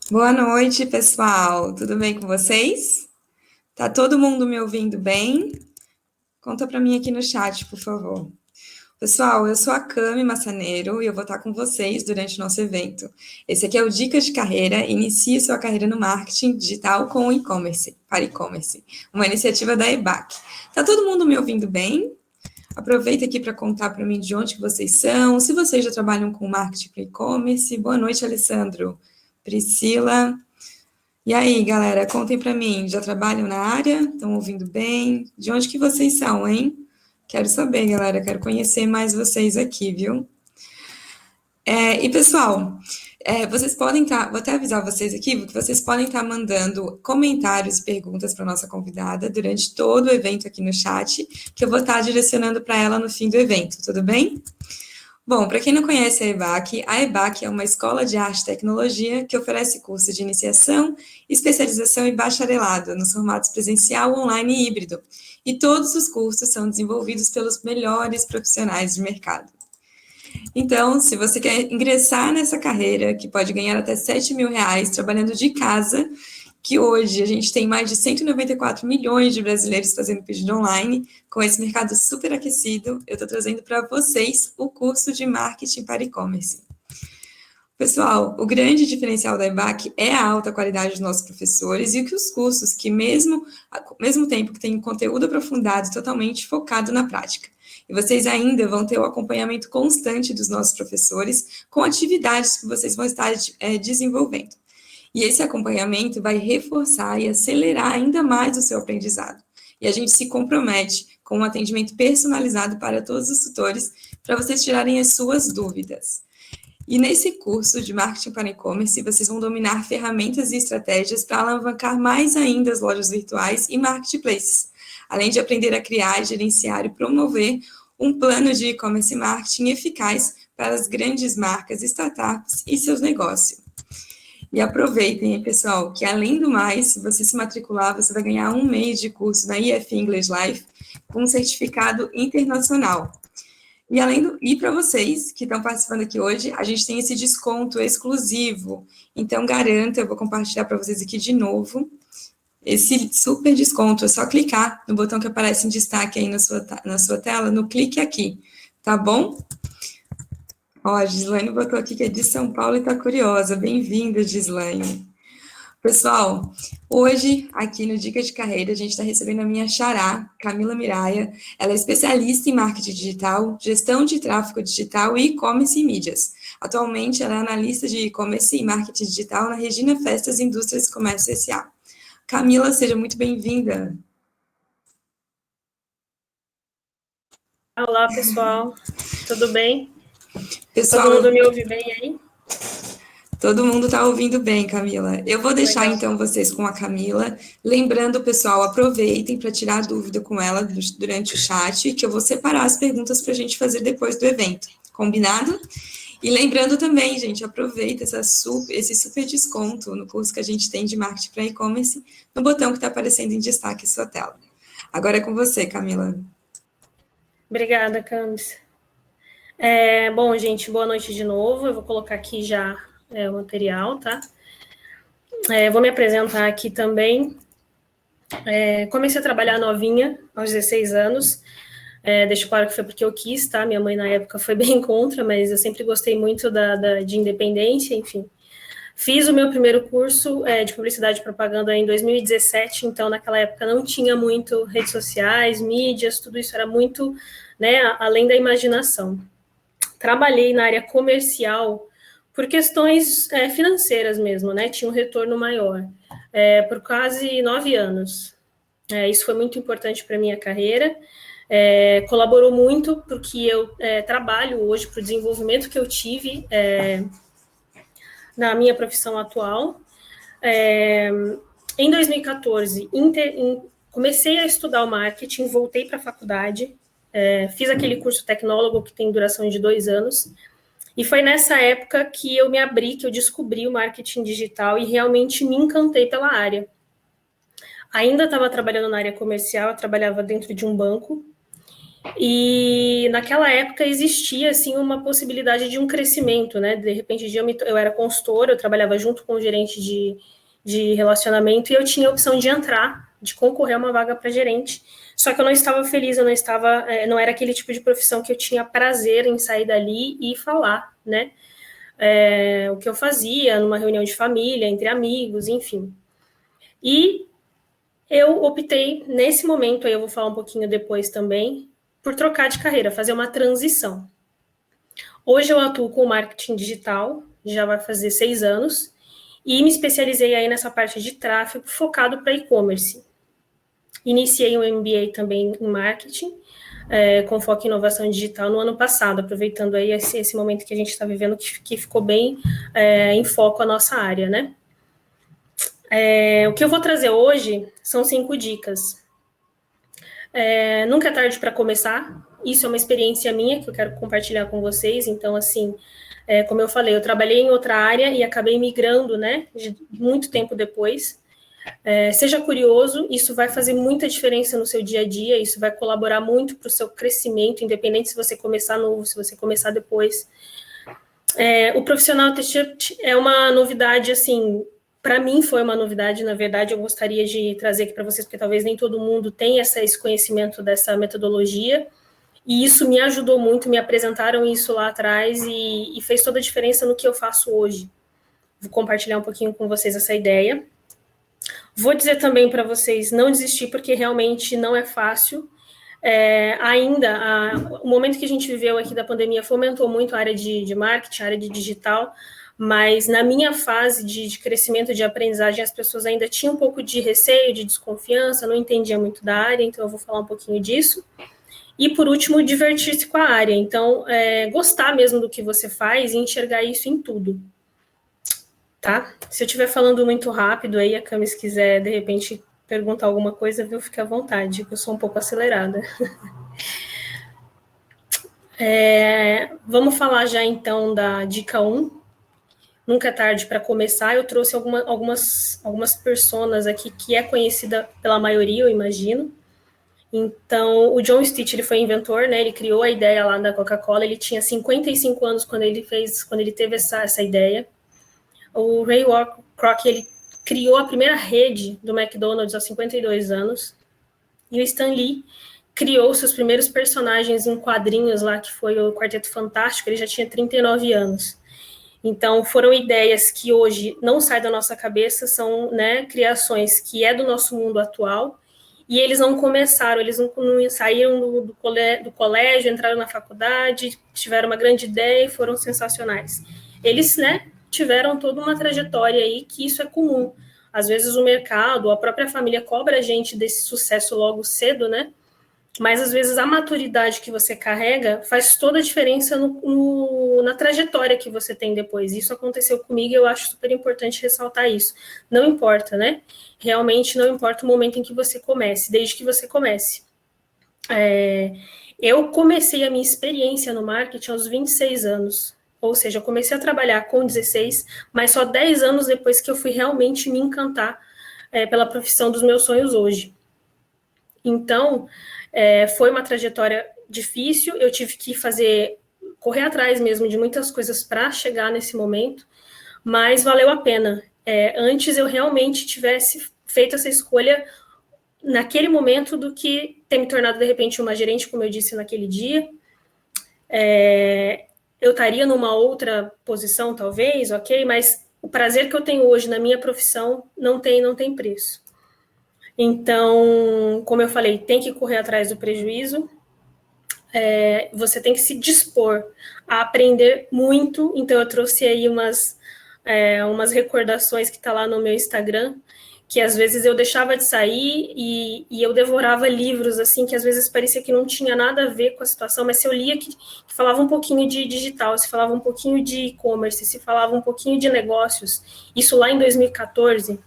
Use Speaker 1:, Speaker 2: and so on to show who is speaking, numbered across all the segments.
Speaker 1: Boa noite, pessoal. Tudo bem com vocês? Tá todo mundo me ouvindo bem? Conta para mim aqui no chat, por favor. Pessoal, eu sou a Cami Massaneiro e eu vou estar com vocês durante o nosso evento. Esse aqui é o Dicas de Carreira. Inicie sua carreira no marketing digital com e-commerce, para e-commerce, uma iniciativa da EBAC. Tá todo mundo me ouvindo bem? Aproveita aqui para contar para mim de onde que vocês são, se vocês já trabalham com marketing para e-commerce. Boa noite, Alessandro. Priscila. E aí, galera, contem para mim, já trabalham na área? Estão ouvindo bem? De onde que vocês são, hein? Quero saber, galera, quero conhecer mais vocês aqui, viu? E, pessoal, vocês podem estar, vou até avisar vocês aqui, que vocês podem estar mandando comentários e perguntas para nossa convidada durante todo o evento aqui no chat, que eu vou estar direcionando para ela no fim do evento, tudo bem? Bom, para quem não conhece a EBAC é uma escola de arte e tecnologia que oferece cursos de iniciação, especialização e bacharelado nos formatos presencial, online e híbrido. E todos os cursos são desenvolvidos pelos melhores profissionais de mercado. Então, se você quer ingressar nessa carreira, que pode ganhar até R$ 7.000 trabalhando de casa, que hoje a gente tem mais de 194 milhões de brasileiros fazendo pedido online, com esse mercado super aquecido, eu estou trazendo para vocês o curso de marketing para e-commerce. Pessoal, o grande diferencial da EBAC é a alta qualidade dos nossos professores e que os cursos que, ao mesmo tempo que tem conteúdo aprofundado e totalmente focado na prática. E vocês ainda vão ter o acompanhamento constante dos nossos professores com atividades que vocês vão estar desenvolvendo. E esse acompanhamento vai reforçar e acelerar ainda mais o seu aprendizado. E a gente se compromete com um atendimento personalizado para todos os tutores, para vocês tirarem as suas dúvidas. E nesse curso de marketing para e-commerce, vocês vão dominar ferramentas e estratégias para alavancar mais ainda as lojas virtuais e marketplaces, além de aprender a criar, gerenciar e promover um plano de e-commerce marketing eficaz para as grandes marcas, startups e seus negócios. E aproveitem, hein, pessoal, que além do mais, se você se matricular, você vai ganhar 1 mês de curso na IF English Life com um certificado internacional. E para vocês que estão participando aqui hoje, a gente tem esse desconto exclusivo. Então, garanto, eu vou compartilhar para vocês aqui de novo esse super desconto. É só clicar no botão que aparece em destaque aí na sua tela, no clique aqui, tá bom? Ó, a Gislaine botou aqui que é de São Paulo e está curiosa. Bem-vinda, Gislaine. Pessoal, hoje, aqui no Dicas de Carreira, a gente está recebendo a minha xará, Camila Miraia. Ela é especialista em marketing digital, gestão de tráfego digital e e-commerce e mídias. Atualmente, ela é analista de e-commerce e marketing digital na Regina Festas Indústrias e Comércio S.A. Camila, seja muito bem-vinda.
Speaker 2: Olá, pessoal. Tudo bem?
Speaker 1: Pessoal,
Speaker 2: Todo mundo me ouve bem aí?
Speaker 1: todo mundo está ouvindo bem, Camila. Eu vou deixar,
Speaker 2: Legal.
Speaker 1: então, vocês com a Camila. Lembrando, pessoal, aproveitem para tirar dúvida com ela durante o chat, que eu vou separar as perguntas para a gente fazer depois do evento. Combinado? E lembrando também, gente, aproveita esse super desconto no curso que a gente tem de marketing para e-commerce, no botão que está aparecendo em destaque em sua tela. Agora é com você, Camila.
Speaker 2: Obrigada, Camis. Bom, gente, boa noite de novo. Eu vou colocar aqui já o material, tá? Vou me apresentar aqui também. Comecei a trabalhar novinha, aos 16 anos. Deixo claro que foi porque eu quis, tá? Minha mãe, na época, foi bem contra, mas eu sempre gostei muito de independência, enfim. Fiz o meu primeiro curso de publicidade e propaganda em 2017, então naquela época não tinha muito redes sociais, mídias, tudo isso era muito, né, além da imaginação. Trabalhei na área comercial por questões financeiras mesmo, né, tinha um retorno maior, por quase 9 anos. Isso foi muito importante para a minha carreira, colaborou muito porque eu trabalho hoje para o desenvolvimento que eu tive na minha profissão atual. Em 2014, comecei a estudar o marketing, voltei para a faculdade, fiz aquele curso tecnólogo que tem duração de 2 anos, e foi nessa época que eu me abri, que eu descobri o marketing digital e realmente me encantei pela área. Ainda estava trabalhando na área comercial, eu trabalhava dentro de um banco, E naquela época existia assim uma possibilidade de um crescimento, né? De repente eu era consultora, eu trabalhava junto com o gerente de relacionamento e eu tinha a opção de entrar, de concorrer a uma vaga para gerente. Só que eu não estava feliz, eu não estava, não era aquele tipo de profissão que eu tinha prazer em sair dali e falar, né? O que eu fazia numa reunião de família, entre amigos, enfim. E eu optei, nesse momento, aí eu vou falar um pouquinho depois também, por trocar de carreira, fazer uma transição. Hoje eu atuo com marketing digital, já vai fazer 6 anos, e me especializei aí nessa parte de tráfego focado para e-commerce. Iniciei um MBA também em marketing, com foco em inovação digital no ano passado, aproveitando aí esse momento que a gente está vivendo, que ficou bem em foco a nossa área, né? O que eu vou trazer hoje são 5 dicas. Nunca é tarde para começar. Isso é uma experiência minha que eu quero compartilhar com vocês. Então, assim, como eu falei, eu trabalhei em outra área e acabei migrando, né, muito tempo depois. Seja curioso, isso vai fazer muita diferença no seu dia a dia, isso vai colaborar muito para o seu crescimento, independente se você começar novo, se você começar depois. O profissional t-shirt é uma novidade, assim, para mim foi uma novidade, na verdade, eu gostaria de trazer aqui para vocês, porque talvez nem todo mundo tenha esse conhecimento dessa metodologia, e isso me ajudou muito, me apresentaram isso lá atrás e fez toda a diferença no que eu faço hoje. Vou compartilhar um pouquinho com vocês essa ideia. Vou dizer também para vocês não desistir, porque realmente não é fácil. O momento que a gente viveu aqui da pandemia fomentou muito a área de marketing, a área de digital, mas na minha fase de crescimento, de aprendizagem, as pessoas ainda tinham um pouco de receio, de desconfiança, não entendia muito da área, então eu vou falar um pouquinho disso. E, por último, divertir-se com a área. Então, gostar mesmo do que você faz e enxergar isso em tudo. Tá? Se eu estiver falando muito rápido aí, a Cami, se quiser, de repente, perguntar alguma coisa, viu? Fique à vontade, que eu sou um pouco acelerada. Vamos falar já, então, da dica 1. Nunca é tarde para começar. Eu trouxe algumas personas aqui que é conhecida pela maioria, eu imagino. Então, o John Stitch, ele foi inventor, né? Ele criou a ideia lá da Coca-Cola. Ele tinha 55 anos quando ele teve essa ideia. O Ray Kroc, ele criou a primeira rede do McDonald's aos 52 anos. E o Stan Lee criou seus primeiros personagens em quadrinhos lá, que foi o Quarteto Fantástico. Ele já tinha 39 anos. Então, foram ideias que hoje não saem da nossa cabeça, são, né, criações que é do nosso mundo atual. E eles não começaram, eles não saíram do colégio, entraram na faculdade, tiveram uma grande ideia e foram sensacionais. Eles, né, tiveram toda uma trajetória aí que isso é comum. Às vezes o mercado, a própria família cobra a gente desse sucesso logo cedo, né? Mas às vezes a maturidade que você carrega faz toda a diferença na trajetória que você tem depois. Isso aconteceu comigo e eu acho super importante ressaltar isso. Não importa, né? Realmente não importa o momento em que você comece, desde que você comece. Eu comecei a minha experiência no marketing aos 26 anos. Ou seja, eu comecei a trabalhar com 16, mas só 10 anos depois que eu fui realmente me encantar pela profissão dos meus sonhos hoje. Então, foi uma trajetória difícil, eu tive que correr atrás mesmo de muitas coisas para chegar nesse momento, mas valeu a pena. Antes eu realmente tivesse feito essa escolha naquele momento do que ter me tornado, de repente, uma gerente, como eu disse naquele dia. Eu estaria numa outra posição, talvez, ok, mas o prazer que eu tenho hoje na minha profissão não tem preço. Então, como eu falei, tem que correr atrás do prejuízo, você tem que se dispor a aprender muito. Então, eu trouxe aí umas recordações que está lá no meu Instagram, que às vezes eu deixava de sair e eu devorava livros, assim, que às vezes parecia que não tinha nada a ver com a situação, mas se eu lia que falava um pouquinho de digital, se falava um pouquinho de e-commerce, se falava um pouquinho de negócios, isso lá em 2014,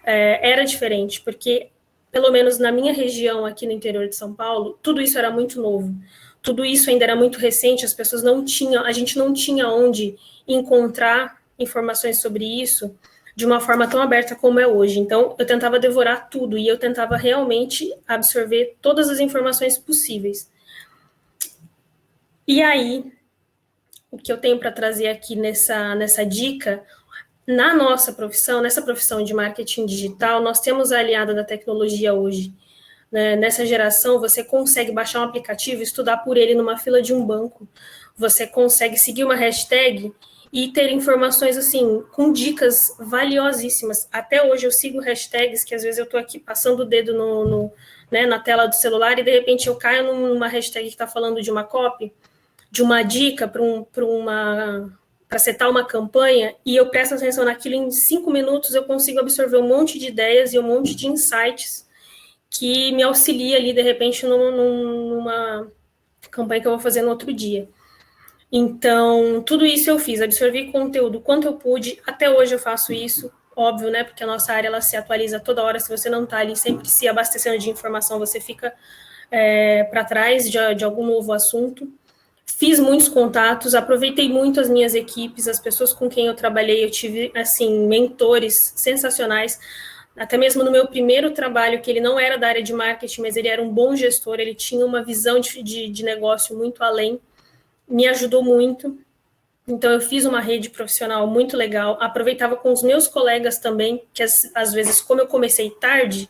Speaker 2: era diferente, porque, pelo menos na minha região aqui no interior de São Paulo, tudo isso era muito novo, tudo isso ainda era muito recente, as pessoas a gente não tinha onde encontrar informações sobre isso de uma forma tão aberta como é hoje. Então, eu tentava devorar tudo e eu tentava realmente absorver todas as informações possíveis. E aí, o que eu tenho para trazer aqui nessa dica, na nossa profissão, nessa profissão de marketing digital, nós temos a aliada da tecnologia hoje. Né? Nessa geração, você consegue baixar um aplicativo e estudar por ele numa fila de um banco. Você consegue seguir uma hashtag e ter informações, assim, com dicas valiosíssimas. Até hoje eu sigo hashtags que às vezes eu estou aqui passando o dedo né, na tela do celular e de repente eu caio numa hashtag que está falando de uma copy, de uma dica para setar uma campanha, e eu presto atenção naquilo, em 5 minutos eu consigo absorver um monte de ideias e um monte de insights que me auxilia ali, de repente, numa campanha que eu vou fazer no outro dia. Então, tudo isso eu fiz, absorvi conteúdo quanto eu pude, até hoje eu faço isso, óbvio, né, porque a nossa área, ela se atualiza toda hora, se você não está ali sempre se abastecendo de informação, você fica para trás de algum novo assunto. Fiz muitos contatos, aproveitei muito as minhas equipes, as pessoas com quem eu trabalhei, eu tive, assim, mentores sensacionais, até mesmo no meu primeiro trabalho, que ele não era da área de marketing, mas ele era um bom gestor, ele tinha uma visão de negócio muito além, me ajudou muito. Então, eu fiz uma rede profissional muito legal, aproveitava com os meus colegas também, que às vezes, como eu comecei tarde,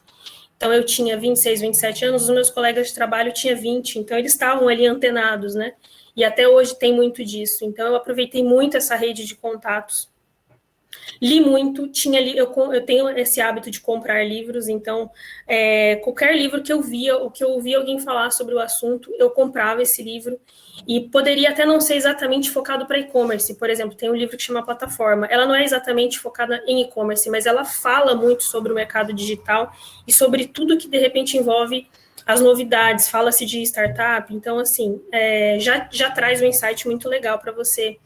Speaker 2: então eu tinha 26, 27 anos, os meus colegas de trabalho tinham 20, então eles estavam ali antenados, né? E até hoje tem muito disso. Então, eu aproveitei muito essa rede de contatos. Li muito, eu tenho esse hábito de comprar livros, então qualquer livro que eu via, ou que eu ouvia alguém falar sobre o assunto, eu comprava esse livro, e poderia até não ser exatamente focado para e-commerce. Por exemplo, tem um livro que chama Plataforma, ela não é exatamente focada em e-commerce, mas ela fala muito sobre o mercado digital e sobre tudo que de repente envolve as novidades, fala-se de startup, então assim, já traz um insight muito legal para você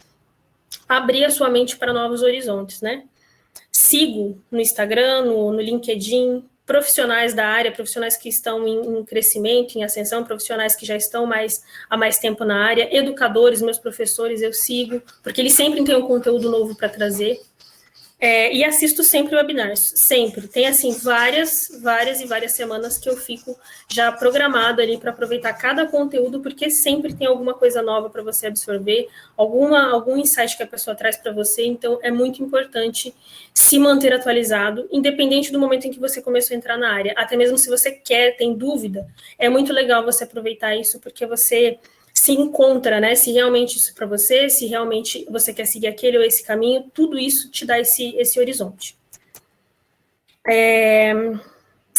Speaker 2: abrir a sua mente para novos horizontes, né? Sigo no Instagram, no LinkedIn, profissionais da área, profissionais que estão em crescimento, em ascensão, profissionais que já estão há mais tempo na área, educadores, meus professores, eu sigo, porque eles sempre têm um conteúdo novo para trazer. E assisto sempre webinars, sempre. Tem, assim, várias semanas que eu fico já programada ali para aproveitar cada conteúdo, porque sempre tem alguma coisa nova para você absorver, algum insight que a pessoa traz para você, então é muito importante se manter atualizado, independente do momento em que você começou a entrar na área. Até mesmo se você tem dúvida, é muito legal você aproveitar isso, porque você se encontra, né? Se realmente isso é para você, se realmente você quer seguir aquele ou esse caminho, tudo isso te dá esse horizonte.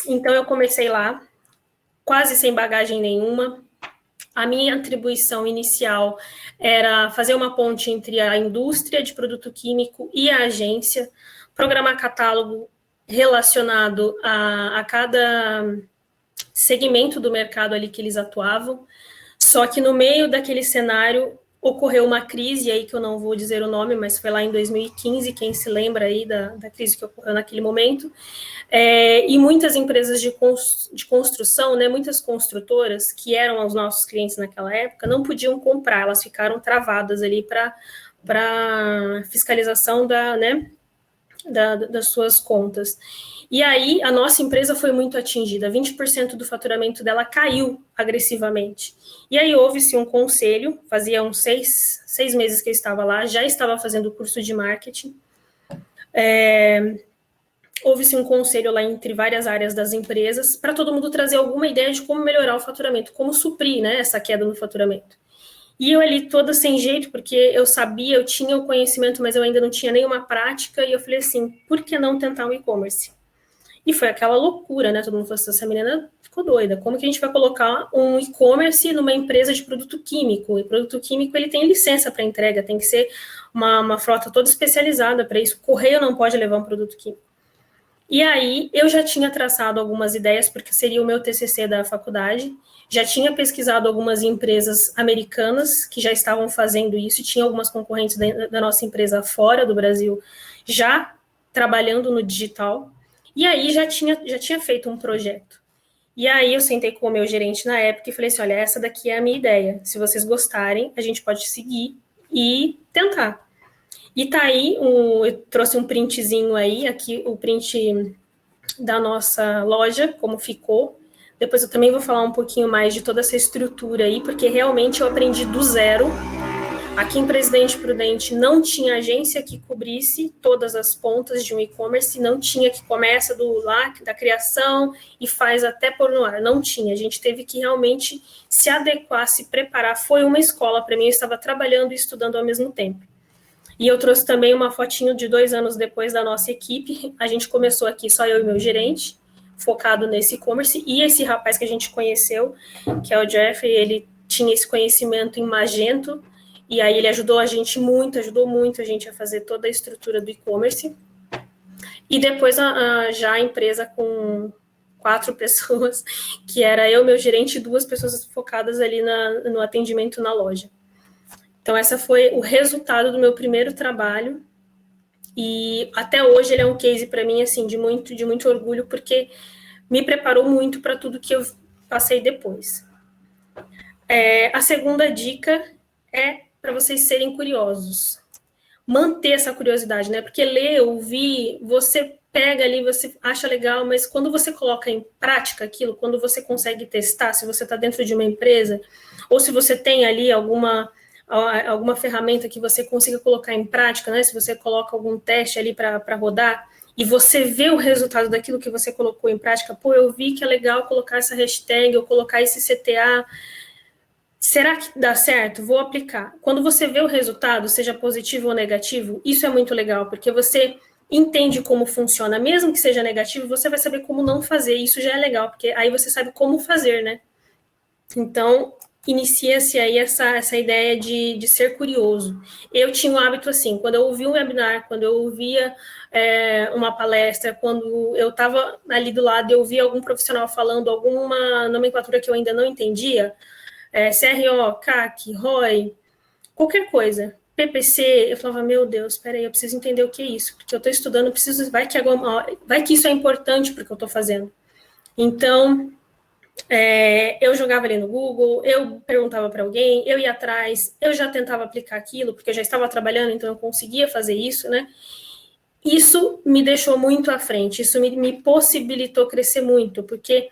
Speaker 2: Então, eu comecei lá, quase sem bagagem nenhuma. A minha atribuição inicial era fazer uma ponte entre a indústria de produto químico e a agência, programar catálogo relacionado a cada segmento do mercado ali que eles atuavam. Só que no meio daquele cenário ocorreu uma crise, aí que eu não vou dizer o nome, mas foi lá em 2015, quem se lembra aí da crise que ocorreu naquele momento, e muitas empresas de construção, né, muitas construtoras, que eram os nossos clientes naquela época, não podiam comprar, elas ficaram travadas ali para fiscalização das suas contas. E aí, a nossa empresa foi muito atingida, 20% do faturamento dela caiu agressivamente. E aí, houve-se um conselho, fazia uns 6 meses que eu estava lá, já estava fazendo o curso de marketing. Houve-se um conselho lá entre várias áreas das empresas, para todo mundo trazer alguma ideia de como melhorar o faturamento, como suprir, né, essa queda no faturamento. E eu ali toda sem jeito, porque eu sabia, eu tinha o conhecimento, mas eu ainda não tinha nenhuma prática, e eu falei assim, por que não tentar um e-commerce? E foi aquela loucura, né? Todo mundo falou assim, essa menina ficou doida. Como que a gente vai colocar um e-commerce numa empresa de produto químico? E produto químico, ele tem licença para entrega, tem que ser uma frota toda especializada para isso. O correio não pode levar um produto químico. E aí, eu já tinha traçado algumas ideias, porque seria o meu TCC da faculdade, já tinha pesquisado algumas empresas americanas que já estavam fazendo isso, e tinha algumas concorrentes da nossa empresa fora do Brasil já trabalhando no digital. E aí já tinha feito um projeto. E aí eu sentei com o meu gerente na época e falei assim, olha, essa daqui é a minha ideia. Se vocês gostarem, a gente pode seguir e tentar. E tá aí, eu trouxe um printzinho aí, aqui o print da nossa loja, como ficou, Depois eu também vou falar um pouquinho mais de toda essa estrutura aí, porque realmente eu aprendi do zero. Aqui em Presidente Prudente não tinha agência que cobrisse todas as pontas de um e-commerce, não tinha que começa da criação e faz até pôr no ar, não tinha. A gente teve que realmente se adequar, se preparar. Foi uma escola para mim, eu estava trabalhando e estudando ao mesmo tempo. E eu trouxe também uma fotinho de 2 anos depois da nossa equipe. A gente começou aqui só eu e meu gerente, focado nesse e-commerce, e esse rapaz que a gente conheceu, que é o Jeffrey, ele tinha esse conhecimento em Magento, e aí ele ajudou ajudou muito a gente a fazer toda a estrutura do e-commerce. E depois já a empresa com 4 pessoas, que era eu, meu gerente, e 2 pessoas focadas ali no atendimento na loja. Então, esse foi o resultado do meu primeiro trabalho, e até hoje ele é um case para mim, assim, de muito orgulho, porque me preparou muito para tudo que eu passei depois. A segunda dica é para vocês serem curiosos. Manter essa curiosidade, né? Porque ler, ouvir, você pega ali, você acha legal, mas quando você coloca em prática aquilo, quando você consegue testar, se você está dentro de uma empresa, ou se você tem ali alguma ferramenta que você consiga colocar em prática, né? Se você coloca algum teste ali para rodar, e você vê o resultado daquilo que você colocou em prática, pô, eu vi que é legal colocar essa hashtag, ou colocar esse CTA, será que dá certo? Vou aplicar. Quando você vê o resultado, seja positivo ou negativo, isso é muito legal, porque você entende como funciona. Mesmo que seja negativo, você vai saber como não fazer. Isso já é legal, porque aí você sabe como fazer, né? Então, inicia-se aí essa ideia de ser curioso. Eu tinha um hábito assim, quando eu ouvia um webinar, quando eu ouvia uma palestra, quando eu estava ali do lado e eu ouvia algum profissional falando alguma nomenclatura que eu ainda não entendia, CRO, CAC, ROI, qualquer coisa, PPC, eu falava, meu Deus, espera aí, eu preciso entender o que é isso, porque eu estou estudando, vai que isso é importante para o que eu estou fazendo. Então, eu jogava ali no Google, eu perguntava para alguém, eu ia atrás, eu já tentava aplicar aquilo, porque eu já estava trabalhando, então eu conseguia fazer isso, né? Isso me deixou muito à frente, isso me possibilitou crescer muito, porque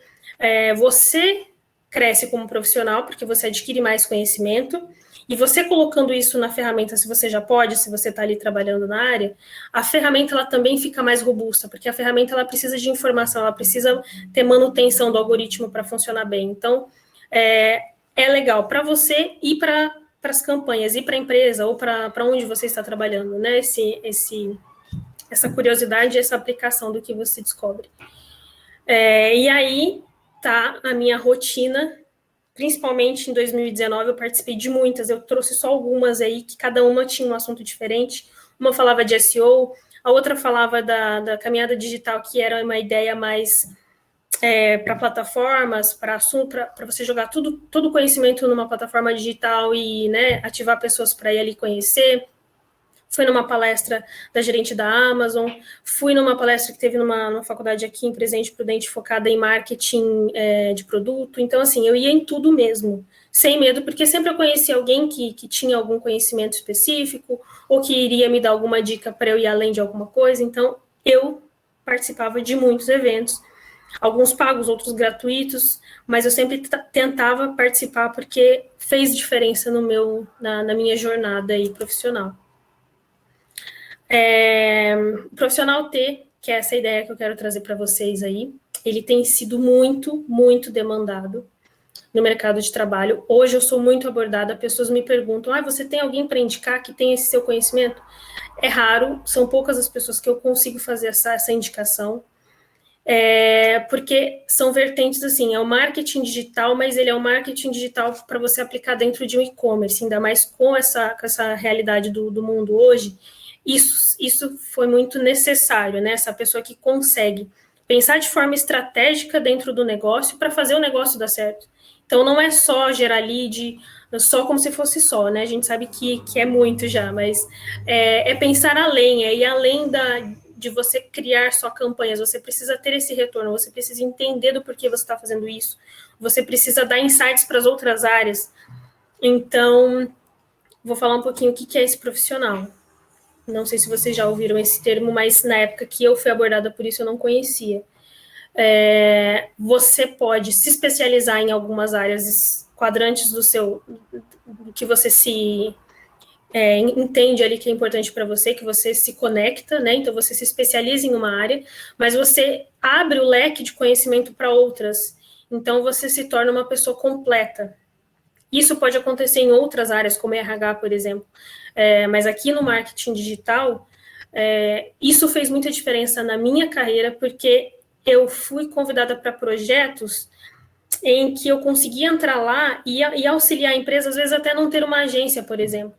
Speaker 2: você cresce como profissional, porque você adquire mais conhecimento, e você colocando isso na ferramenta, se você já pode, se você está ali trabalhando na área, a ferramenta ela também fica mais robusta, porque a ferramenta ela precisa de informação, ela precisa ter manutenção do algoritmo para funcionar bem. Então, é legal para você e para as campanhas, e para a empresa, ou para onde você está trabalhando, né? Essa curiosidade, essa aplicação do que você descobre. E aí tá a minha rotina, principalmente em 2019, eu participei de muitas, eu trouxe só algumas aí, que cada uma tinha um assunto diferente. Uma falava de SEO, a outra falava da caminhada digital, que era uma ideia mais para plataformas, para você jogar todo o conhecimento numa plataforma digital e, né, ativar pessoas para ir ali conhecer. Fui numa palestra da gerente da Amazon, fui numa palestra que teve numa faculdade aqui em Presidente Prudente, focada em marketing de produto. Então, assim, eu ia em tudo mesmo, sem medo, porque sempre eu conhecia alguém que tinha algum conhecimento específico, ou que iria me dar alguma dica para eu ir além de alguma coisa. Então, eu participava de muitos eventos, alguns pagos, outros gratuitos, mas eu sempre tentava participar, porque fez diferença na minha jornada aí profissional. O profissional T, que é essa ideia que eu quero trazer para vocês aí, ele tem sido muito, muito demandado no mercado de trabalho. Hoje eu sou muito abordada, pessoas me perguntam, você tem alguém para indicar que tem esse seu conhecimento? É raro, são poucas as pessoas que eu consigo fazer essa indicação, porque são vertentes assim, é o marketing digital, mas ele é o marketing digital para você aplicar dentro de um e-commerce, ainda mais com essa realidade do mundo hoje. Isso foi muito necessário, né? Essa pessoa que consegue pensar de forma estratégica dentro do negócio para fazer o negócio dar certo. Então, não é só gerar lead, só como se fosse só, né? A gente sabe que é muito já, mas é pensar além, é ir além de você criar só campanhas. Você precisa ter esse retorno, você precisa entender do porquê você está fazendo isso, você precisa dar insights para as outras áreas. Então, vou falar um pouquinho o que é esse profissional. Não sei se vocês já ouviram esse termo, mas na época que eu fui abordada por isso eu não conhecia. Você pode se especializar em algumas áreas, quadrantes do que você se entende ali que é importante para você, que você se conecta, né? Então você se especializa em uma área, mas você abre o leque de conhecimento para outras. Então você se torna uma pessoa completa. Isso pode acontecer em outras áreas, como RH, por exemplo. Mas aqui no marketing digital, isso fez muita diferença na minha carreira, porque eu fui convidada para projetos em que eu conseguia entrar lá e auxiliar a empresa, às vezes até não ter uma agência, por exemplo.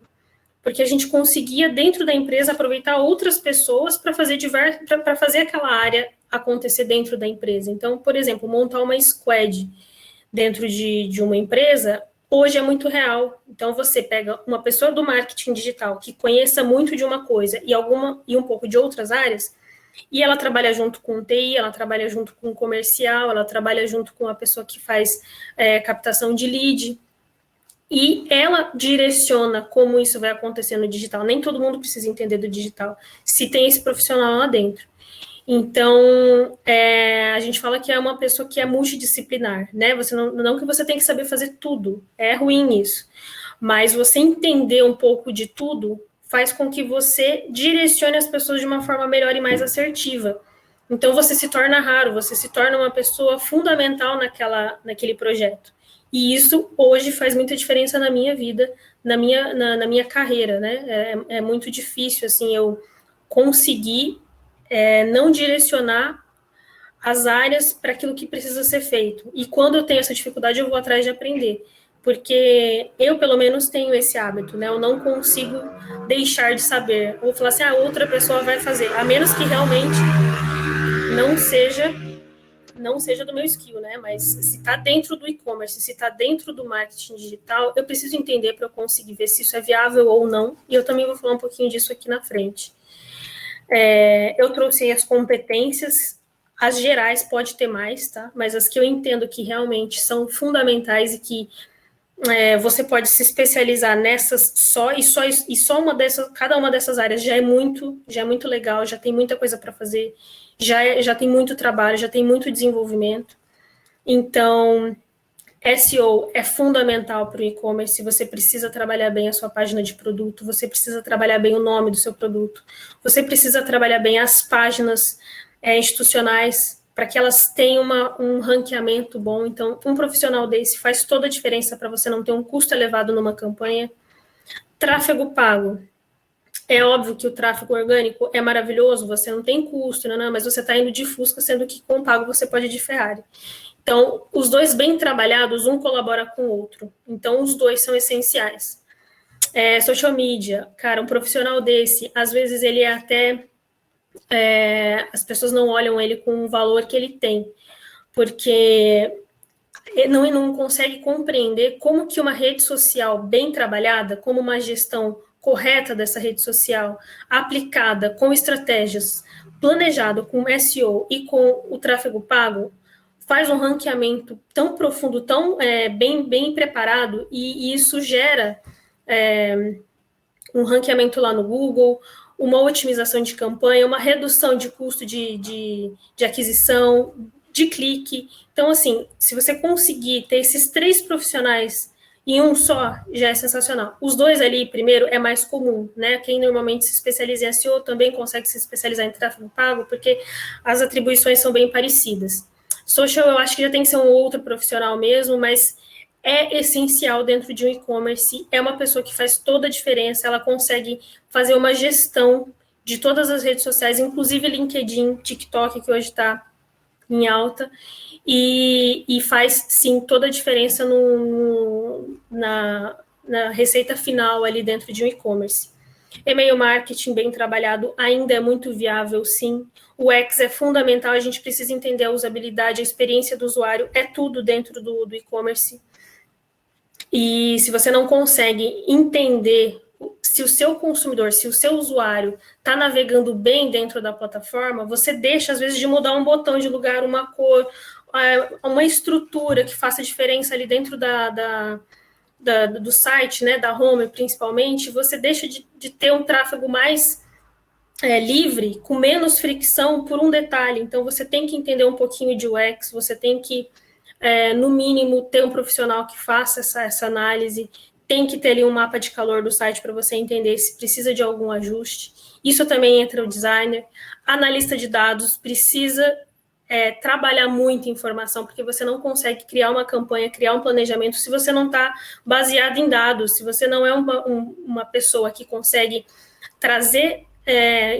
Speaker 2: Porque a gente conseguia, dentro da empresa, aproveitar outras pessoas para fazer aquela área acontecer dentro da empresa. Então, por exemplo, montar uma squad dentro de uma empresa, hoje é muito real. Então, você pega uma pessoa do marketing digital que conheça muito de uma coisa e um pouco de outras áreas, e ela trabalha junto com o TI, ela trabalha junto com o comercial, ela trabalha junto com a pessoa que faz captação de lead, e ela direciona como isso vai acontecer no digital. Nem todo mundo precisa entender do digital, se tem esse profissional lá dentro. Então, a gente fala que é uma pessoa que é multidisciplinar, né? Você não que você tem que saber fazer tudo, é ruim isso. Mas você entender um pouco de tudo faz com que você direcione as pessoas de uma forma melhor e mais assertiva. Então, você se torna raro, você se torna uma pessoa fundamental naquele projeto. E isso, hoje, faz muita diferença na minha vida, na minha carreira, né? É muito difícil, assim, eu conseguir não direcionar as áreas para aquilo que precisa ser feito. E quando eu tenho essa dificuldade, eu vou atrás de aprender. Porque eu, pelo menos, tenho esse hábito, né? Eu não consigo deixar de saber. Ou falar assim, outra pessoa vai fazer. A menos que realmente não seja do meu skill, né? Mas se está dentro do e-commerce, se está dentro do marketing digital, eu preciso entender para eu conseguir ver se isso é viável ou não. E eu também vou falar um pouquinho disso aqui na frente. Eu trouxe as competências, as gerais pode ter mais, tá? Mas as que eu entendo que realmente são fundamentais e que você pode se especializar nessas só uma dessas, cada uma dessas áreas já é muito legal, já tem muita coisa para fazer, já tem muito trabalho, já tem muito desenvolvimento. Então, SEO é fundamental para o e-commerce. Você precisa trabalhar bem a sua página de produto, você precisa trabalhar bem o nome do seu produto, você precisa trabalhar bem as páginas institucionais para que elas tenham um ranqueamento bom. Então, um profissional desse faz toda a diferença para você não ter um custo elevado numa campanha. Tráfego pago. É óbvio que o tráfego orgânico é maravilhoso, você não tem custo, mas você está indo de Fusca, sendo que com pago você pode ir de Ferrari. Então, os dois bem trabalhados, um colabora com o outro. Então, os dois são essenciais. Social media, cara, um profissional desse, às vezes ele é até... as pessoas não olham ele com o valor que ele tem, porque ele não consegue compreender como que uma rede social bem trabalhada, como uma gestão correta dessa rede social, aplicada com estratégias, planejado com SEO e com o tráfego pago, faz um ranqueamento tão profundo, tão bem preparado, e isso gera um ranqueamento lá no Google, uma otimização de campanha, uma redução de custo de aquisição, de clique. Então, assim, se você conseguir ter esses 3 profissionais em um só, já é sensacional. Os dois ali, primeiro, é mais comum, né? Quem normalmente se especializa em SEO também consegue se especializar em tráfego pago, porque as atribuições são bem parecidas. Social, eu acho que já tem que ser um outro profissional mesmo, mas é essencial dentro de um e-commerce, é uma pessoa que faz toda a diferença, ela consegue fazer uma gestão de todas as redes sociais, inclusive LinkedIn, TikTok, que hoje está em alta, e faz, sim, toda a diferença na receita final ali dentro de um e-commerce. E-mail marketing bem trabalhado ainda é muito viável, sim. O UX é fundamental, a gente precisa entender a usabilidade, a experiência do usuário, é tudo dentro do e-commerce. E se você não consegue entender se o seu consumidor, se o seu usuário está navegando bem dentro da plataforma, você deixa, às vezes, de mudar um botão de lugar, uma cor, uma estrutura que faça diferença ali dentro do site, né, da home, principalmente, você deixa de ter um tráfego mais livre, com menos fricção por um detalhe. Então, você tem que entender um pouquinho de UX, você tem que, no mínimo, ter um profissional que faça essa análise, tem que ter ali um mapa de calor do site para você entender se precisa de algum ajuste. Isso também entra o designer. Analista de dados precisa trabalhar muito informação, porque você não consegue criar uma campanha, criar um planejamento se você não está baseado em dados, se você não é uma pessoa que consegue trazer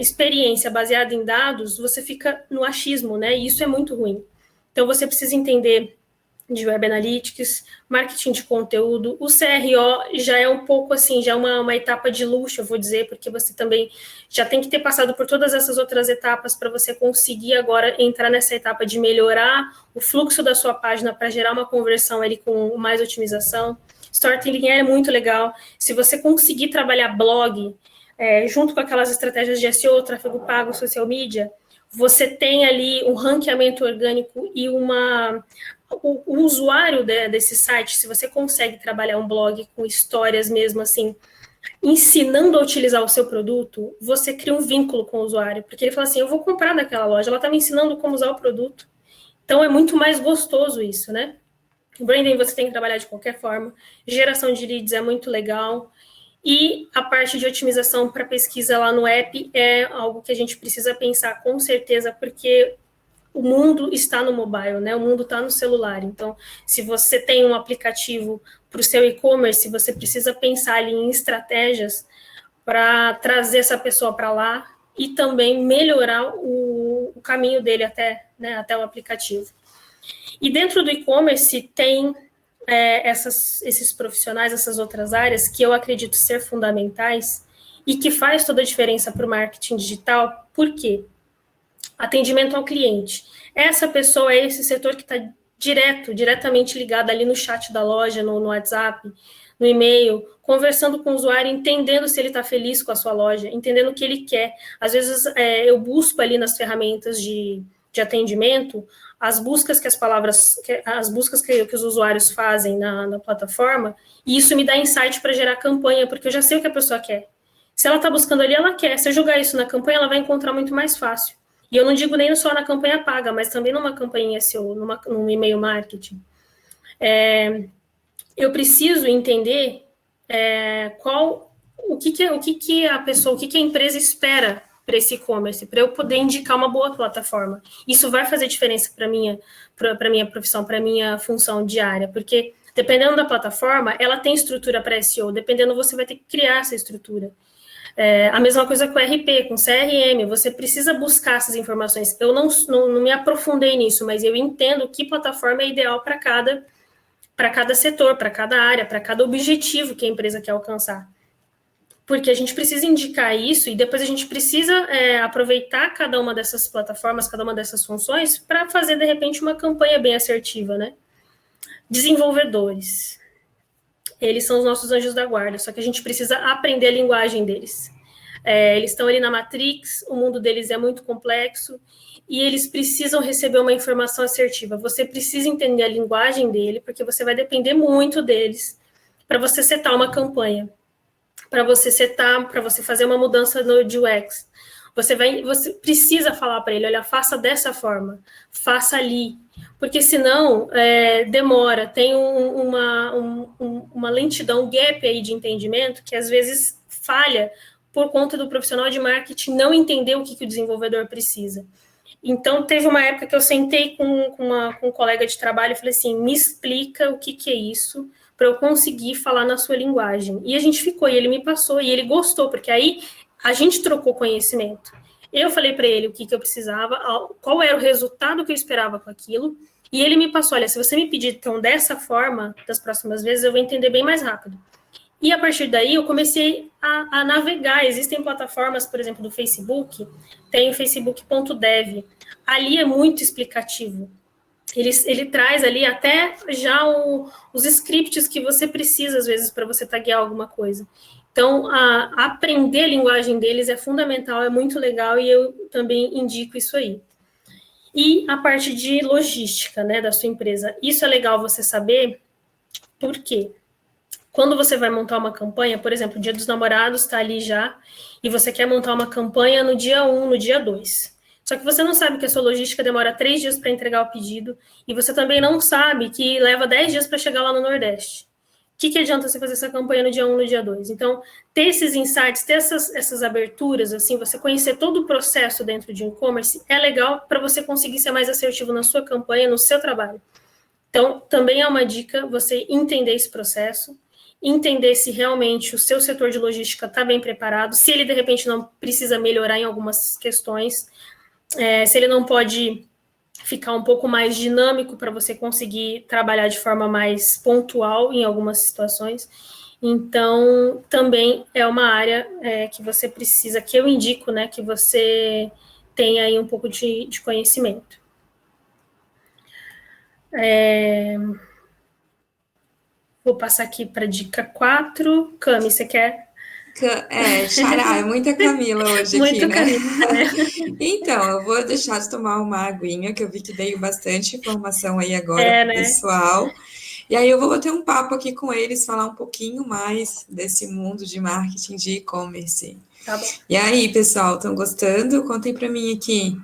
Speaker 2: experiência baseada em dados, você fica no achismo, né? E isso é muito ruim. Então, você precisa entender de Web Analytics, marketing de conteúdo. O CRO já é um pouco assim, já é uma etapa de luxo, eu vou dizer, porque você também já tem que ter passado por todas essas outras etapas para você conseguir agora entrar nessa etapa de melhorar o fluxo da sua página para gerar uma conversão ali com mais otimização. Storytelling é muito legal. Se você conseguir trabalhar blog, junto com aquelas estratégias de SEO, tráfego pago, social media, você tem ali um ranqueamento orgânico e o usuário desse site, se você consegue trabalhar um blog com histórias mesmo assim, ensinando a utilizar o seu produto, você cria um vínculo com o usuário, porque ele fala assim, eu vou comprar naquela loja, ela está me ensinando como usar o produto. Então, é muito mais gostoso isso, né? O branding você tem que trabalhar de qualquer forma, geração de leads é muito legal, e a parte de otimização para pesquisa lá no app é algo que a gente precisa pensar com certeza, porque o mundo está no mobile, né? O mundo está no celular. Então, se você tem um aplicativo para o seu e-commerce, você precisa pensar ali em estratégias para trazer essa pessoa para lá e também melhorar o caminho dele até o aplicativo. E dentro do e-commerce tem esses profissionais, essas outras áreas que eu acredito ser fundamentais e que faz toda a diferença para o marketing digital. Por quê? Atendimento ao cliente. Essa pessoa é esse setor que está diretamente ligado ali no chat da loja, no WhatsApp, no e-mail, conversando com o usuário, entendendo se ele está feliz com a sua loja, entendendo o que ele quer. Às vezes eu busco ali nas ferramentas de atendimento as buscas que os usuários fazem na plataforma, e isso me dá insight para gerar campanha, porque eu já sei o que a pessoa quer. Se ela está buscando ali, ela quer. Se eu jogar isso na campanha, ela vai encontrar muito mais fácil. E eu não digo nem só na campanha paga, mas também numa campanha SEO, num e-mail marketing. Eu preciso entender o que a pessoa, o que a empresa espera para esse e-commerce, para eu poder indicar uma boa plataforma. Isso vai fazer diferença para minha profissão, para minha função diária, porque dependendo da plataforma, ela tem estrutura para SEO, dependendo você vai ter que criar essa estrutura. A mesma coisa com RP, com CRM, você precisa buscar essas informações. Eu não me aprofundei nisso, mas eu entendo que plataforma é ideal para cada setor, para cada área, para cada objetivo que a empresa quer alcançar. Porque a gente precisa indicar isso e depois a gente precisa aproveitar cada uma dessas plataformas, cada uma dessas funções para fazer, de repente, uma campanha bem assertiva, né? Desenvolvedores. Eles são os nossos anjos da guarda, só que a gente precisa aprender a linguagem deles. Eles estão ali na Matrix, o mundo deles é muito complexo e eles precisam receber uma informação assertiva. Você precisa entender a linguagem dele, porque você vai depender muito deles para você setar uma campanha, para você fazer uma mudança no UX. Você precisa falar para ele, olha, faça dessa forma, faça ali, porque senão demora, tem uma lentidão, um gap aí de entendimento que às vezes falha por conta do profissional de marketing não entender o que o desenvolvedor precisa. Então, teve uma época que eu sentei com um colega de trabalho e falei assim, me explica o que é isso, para eu conseguir falar na sua linguagem. E a gente ficou, e ele me passou, e ele gostou, porque aí a gente trocou conhecimento. Eu falei para ele o que eu precisava, qual era o resultado que eu esperava com aquilo, e ele me passou, olha, se você me pedir então dessa forma, das próximas vezes, eu vou entender bem mais rápido. E a partir daí eu comecei a navegar. Existem plataformas, por exemplo, do Facebook, tem o facebook.dev. Ali é muito explicativo. Ele traz ali até já os scripts que você precisa, às vezes, para você taguear alguma coisa. Então, aprender a linguagem deles é fundamental, é muito legal, e eu também indico isso aí. E a parte de logística, né, da sua empresa. Isso é legal você saber, por quê? quando você vai montar uma campanha, por exemplo, o Dia dos Namorados está ali já, e você quer montar uma campanha no dia 1, no dia 2. Só que você não sabe que a sua logística demora 3 dias para entregar o pedido, e você também não sabe que leva 10 dias para chegar lá no Nordeste. O que adianta você fazer essa campanha no dia 1, no dia 2? Então, ter esses insights, ter essas aberturas, assim, você conhecer todo o processo dentro de e-commerce é legal para você conseguir ser mais assertivo na sua campanha, no seu trabalho. Então, também é uma dica você entender esse processo, entender se realmente o seu setor de logística está bem preparado, se ele, de repente, não precisa melhorar em algumas questões, se ele não pode ficar um pouco mais dinâmico para você conseguir trabalhar de forma mais pontual em algumas situações. Então, também é uma área que você precisa, que eu indico, né, que você tenha aí um pouco de conhecimento. Vou passar aqui para dica 4. Cami, você quer?
Speaker 1: Xará, é muita Camila hoje
Speaker 2: Muito
Speaker 1: aqui, né?
Speaker 2: Camila, né?
Speaker 1: Então, eu vou deixar de tomar uma aguinha, que eu vi que veio bastante informação aí agora pro
Speaker 2: né?
Speaker 1: pessoal. E aí eu vou bater um papo aqui com eles, falar um pouquinho mais desse mundo de marketing de e-commerce.
Speaker 2: Tá bom.
Speaker 1: E aí, pessoal, estão gostando? Contem para mim aqui.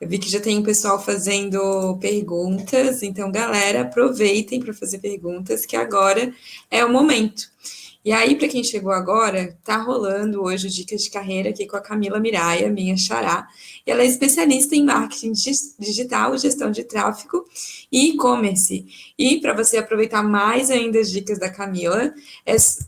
Speaker 1: Eu vi que já tem um pessoal fazendo perguntas, então, galera, aproveitem para fazer perguntas, que agora é o momento. E aí, para quem chegou agora, tá rolando hoje o Dicas de Carreira aqui com a Camila Miraia, minha xará. E ela é especialista em marketing digital, gestão de tráfego e e-commerce. E para você aproveitar mais ainda as dicas da Camila,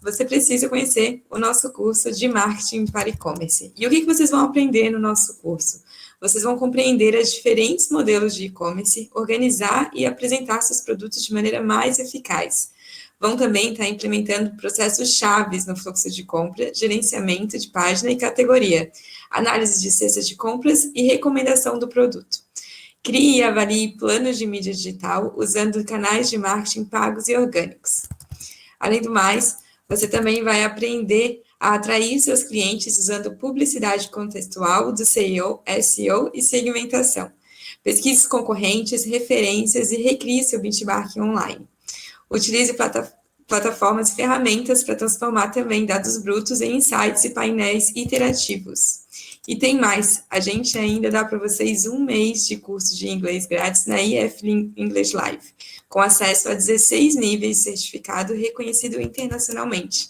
Speaker 1: você precisa conhecer o nosso curso de marketing para e-commerce. E o que vocês vão aprender no nosso curso? Vocês vão compreender os diferentes modelos de e-commerce, organizar e apresentar seus produtos de maneira mais eficaz. Vão também estar implementando processos chaves no fluxo de compra, gerenciamento de página e categoria, análise de cestas de compras e recomendação do produto. Crie e avalie planos de mídia digital usando canais de marketing pagos e orgânicos. Além do mais, você também vai aprender a atrair seus clientes usando publicidade contextual do SEO, SEO e segmentação. Pesquise concorrentes, referências e recrie seu benchmark online. Utilize plataformas e ferramentas para transformar também dados brutos em insights e painéis iterativos. E tem mais, a gente ainda dá para vocês 1 mês de curso de inglês grátis na IF English Live, com acesso a 16 níveis de certificado reconhecido internacionalmente.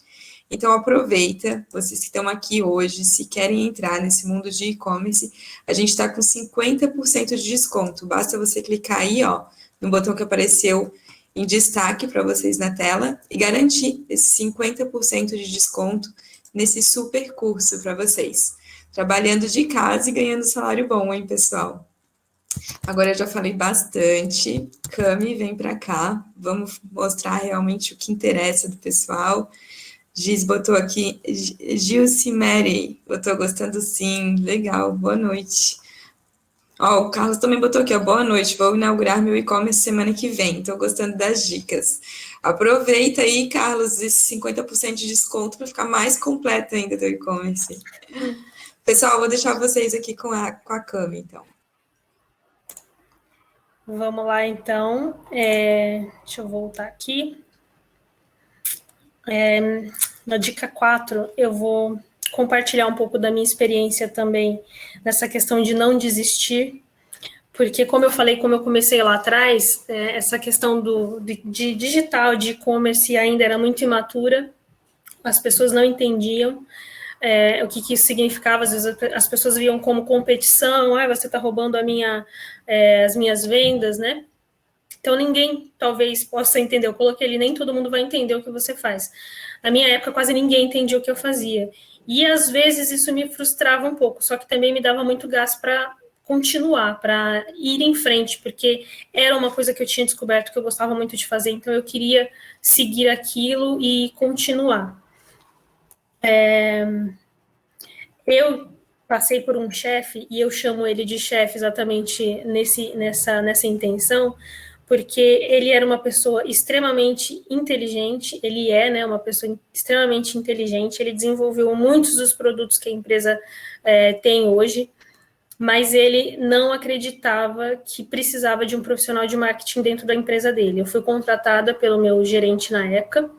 Speaker 1: Então aproveita, vocês que estão aqui hoje, se querem entrar nesse mundo de e-commerce, a gente está com 50% de desconto, basta você clicar aí, ó, no botão que apareceu em destaque para vocês na tela e garantir esse 50% de desconto nesse super curso para vocês. Trabalhando de casa e ganhando salário bom, hein, pessoal? Agora eu já falei bastante. Cami, vem para cá. Vamos mostrar realmente o que interessa do pessoal. Giz botou aqui, Gilcimere, botou gostando sim. Legal, boa noite. Ó, o Carlos também botou aqui, ó, boa noite, vou inaugurar meu e-commerce semana que vem, tô gostando das dicas. Aproveita aí, Carlos, esse 50% de desconto para ficar mais completo ainda do e-commerce. Pessoal, vou deixar vocês aqui com a Cami, então.
Speaker 2: Vamos lá, então. Deixa eu voltar aqui. Na dica 4, eu vou compartilhar um pouco da minha experiência também nessa questão de não desistir, porque como eu falei, como eu comecei lá atrás, essa questão de digital, de e-commerce ainda era muito imatura, as pessoas não entendiam o que isso significava, às vezes as pessoas viam como competição, você está roubando as minhas vendas, né? Então ninguém talvez possa entender, eu coloquei ali, nem todo mundo vai entender o que você faz. Na minha época, quase ninguém entendia o que eu fazia. E, às vezes, isso me frustrava um pouco, só que também me dava muito gás para continuar, para ir em frente, porque era uma coisa que eu tinha descoberto que eu gostava muito de fazer, então eu queria seguir aquilo e continuar. Eu passei por um chefe, e eu chamo ele de chefe exatamente nessa intenção, porque ele era uma pessoa extremamente inteligente, ele é, né, uma pessoa extremamente inteligente, ele desenvolveu muitos dos produtos que a empresa tem hoje, mas ele não acreditava que precisava de um profissional de marketing dentro da empresa dele. Eu fui contratada pelo meu gerente na época,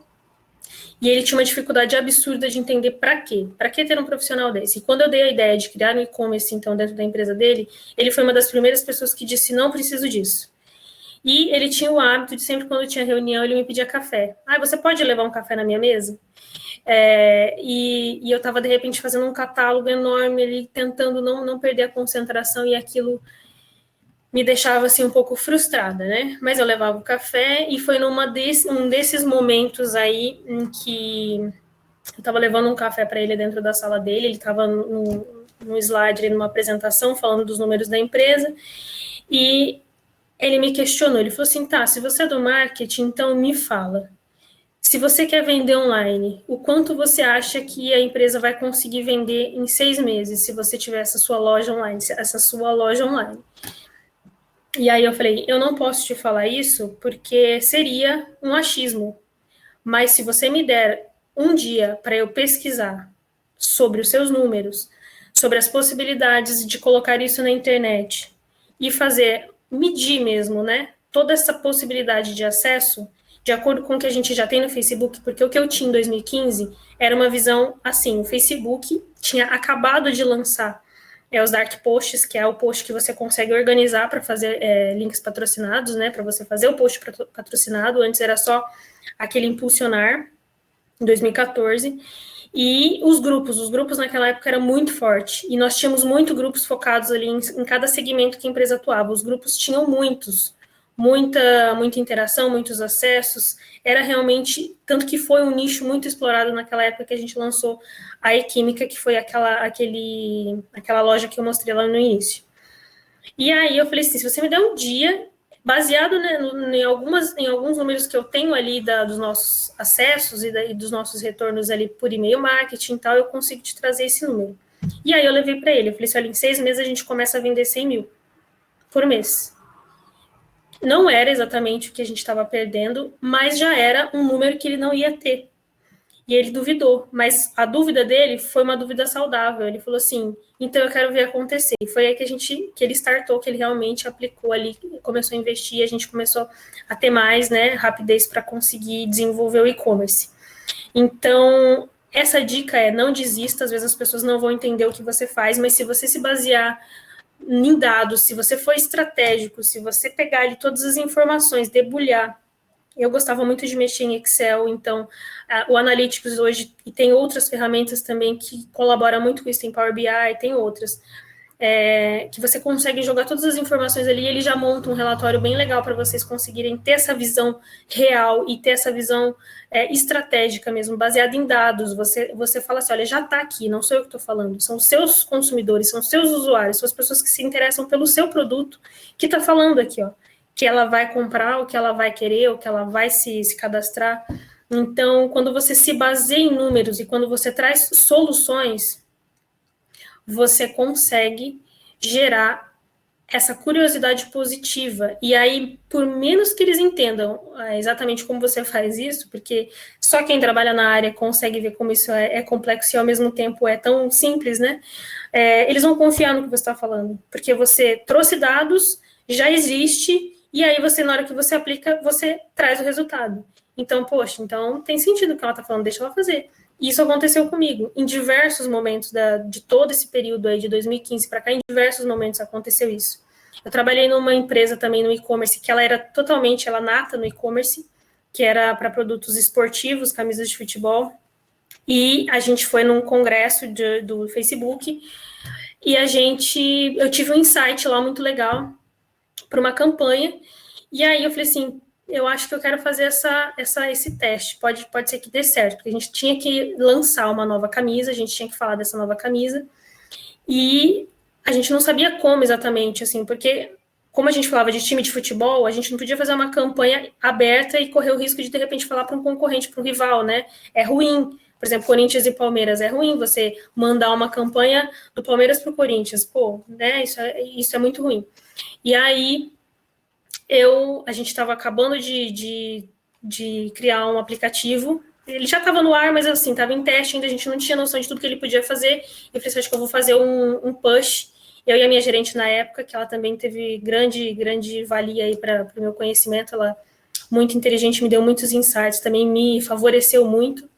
Speaker 2: E ele tinha uma dificuldade absurda de entender para quê. Para que ter um profissional desse? E quando eu dei a ideia de criar um e-commerce, então, dentro da empresa dele, ele foi uma das primeiras pessoas que disse, não preciso disso. E ele tinha o hábito de sempre, quando tinha reunião, ele me pedia café. Ah, você pode levar um café na minha mesa? E eu estava, de repente, fazendo um catálogo enorme ali, tentando não perder a concentração, e aquilo me deixava assim um pouco frustrada, né? Mas eu levava o café e foi um desses momentos aí em que eu estava levando um café para ele dentro da sala dele, ele estava no slide, numa apresentação, falando dos números da empresa, e ele me questionou, ele falou assim, tá, se você é do marketing, então me fala, se você quer vender online, o quanto você acha que a empresa vai conseguir vender em 6 meses, se você tiver essa sua loja online, E aí eu falei, eu não posso te falar isso porque seria um achismo. Mas se você me der um dia para eu pesquisar sobre os seus números, sobre as possibilidades de colocar isso na internet e medir mesmo, né? Toda essa possibilidade de acesso, de acordo com o que a gente já tem no Facebook, porque o que eu tinha em 2015 era uma visão assim, o Facebook tinha acabado de lançar os dark posts, que é o post que você consegue organizar para fazer links patrocinados, né? Para você fazer o post patrocinado. Antes era só aquele impulsionar, em 2014. E os grupos naquela época era muito forte. E nós tínhamos muitos grupos focados ali em cada segmento que a empresa atuava. Os grupos tinham muita interação, muitos acessos. Era realmente, tanto que foi um nicho muito explorado naquela época que a gente lançou a E-Química, que foi aquela loja que eu mostrei lá no início. E aí eu falei assim, se você me der um dia, baseado, né, em alguns números que eu tenho ali dos nossos acessos e dos nossos retornos ali por e-mail marketing e tal, eu consigo te trazer esse número. E aí eu levei para ele, eu falei assim, olha, em 6 meses a gente começa a vender 100 mil por mês. Não era exatamente o que a gente estava perdendo, mas já era um número que ele não ia ter. E ele duvidou, mas a dúvida dele foi uma dúvida saudável. Ele falou assim, então eu quero ver acontecer. E foi aí que ele startou, que ele realmente aplicou ali, começou a investir, a gente começou a ter mais, né, rapidez para conseguir desenvolver o e-commerce. Então, essa dica é não desista, às vezes as pessoas não vão entender o que você faz, mas se você se basear em dados, se você for estratégico, se você pegar ali todas as informações, debulhar. Eu gostava muito de mexer em Excel, então o Analytics hoje, e tem outras ferramentas também que colaboram muito com isso, tem Power BI, tem outras, que você consegue jogar todas as informações ali e ele já monta um relatório bem legal para vocês conseguirem ter essa visão real e ter essa visão estratégica mesmo, baseada em dados. Você fala assim, olha, já está aqui, não sou eu que estou falando, são seus consumidores, são seus usuários, são as pessoas que se interessam pelo seu produto que está falando aqui, ó, que ela vai comprar, o que ela vai querer, o que ela vai se cadastrar. Então, quando você se baseia em números e quando você traz soluções, você consegue gerar essa curiosidade positiva. E aí, por menos que eles entendam exatamente como você faz isso, porque só quem trabalha na área consegue ver como isso é complexo e ao mesmo tempo é tão simples, né? Eles vão confiar no que você está falando, porque você trouxe dados, já existe, e aí você, na hora que você aplica, você traz o resultado. Então, poxa, então tem sentido o que ela está falando, deixa ela fazer. E isso aconteceu comigo. Em diversos momentos de todo esse período aí, de 2015 para cá, em diversos momentos aconteceu isso. Eu trabalhei numa empresa também no e-commerce, que ela era totalmente, ela nata no e-commerce, que era para produtos esportivos, camisas de futebol. E a gente foi num congresso do Facebook e eu tive um insight lá muito legal para uma campanha. E aí eu falei assim, eu acho que eu quero fazer esse teste, pode ser que dê certo, porque a gente tinha que lançar uma nova camisa, a gente tinha que falar dessa nova camisa, e a gente não sabia como exatamente, assim, porque como a gente falava de time de futebol, a gente não podia fazer uma campanha aberta e correr o risco de repente falar para um concorrente, para um rival, né? É ruim. Por exemplo, Corinthians e Palmeiras, é ruim você mandar uma campanha do Palmeiras para o Corinthians, pô, né? Isso é muito ruim. E aí a gente estava acabando de criar um aplicativo. Ele já estava no ar, mas assim, estava em teste ainda, a gente não tinha noção de tudo que ele podia fazer. Eu falei assim, acho que eu vou fazer um push. Eu e a minha gerente na época, que ela também teve grande valia aí para o meu conhecimento, ela muito inteligente, me deu muitos insights, também me favoreceu muito.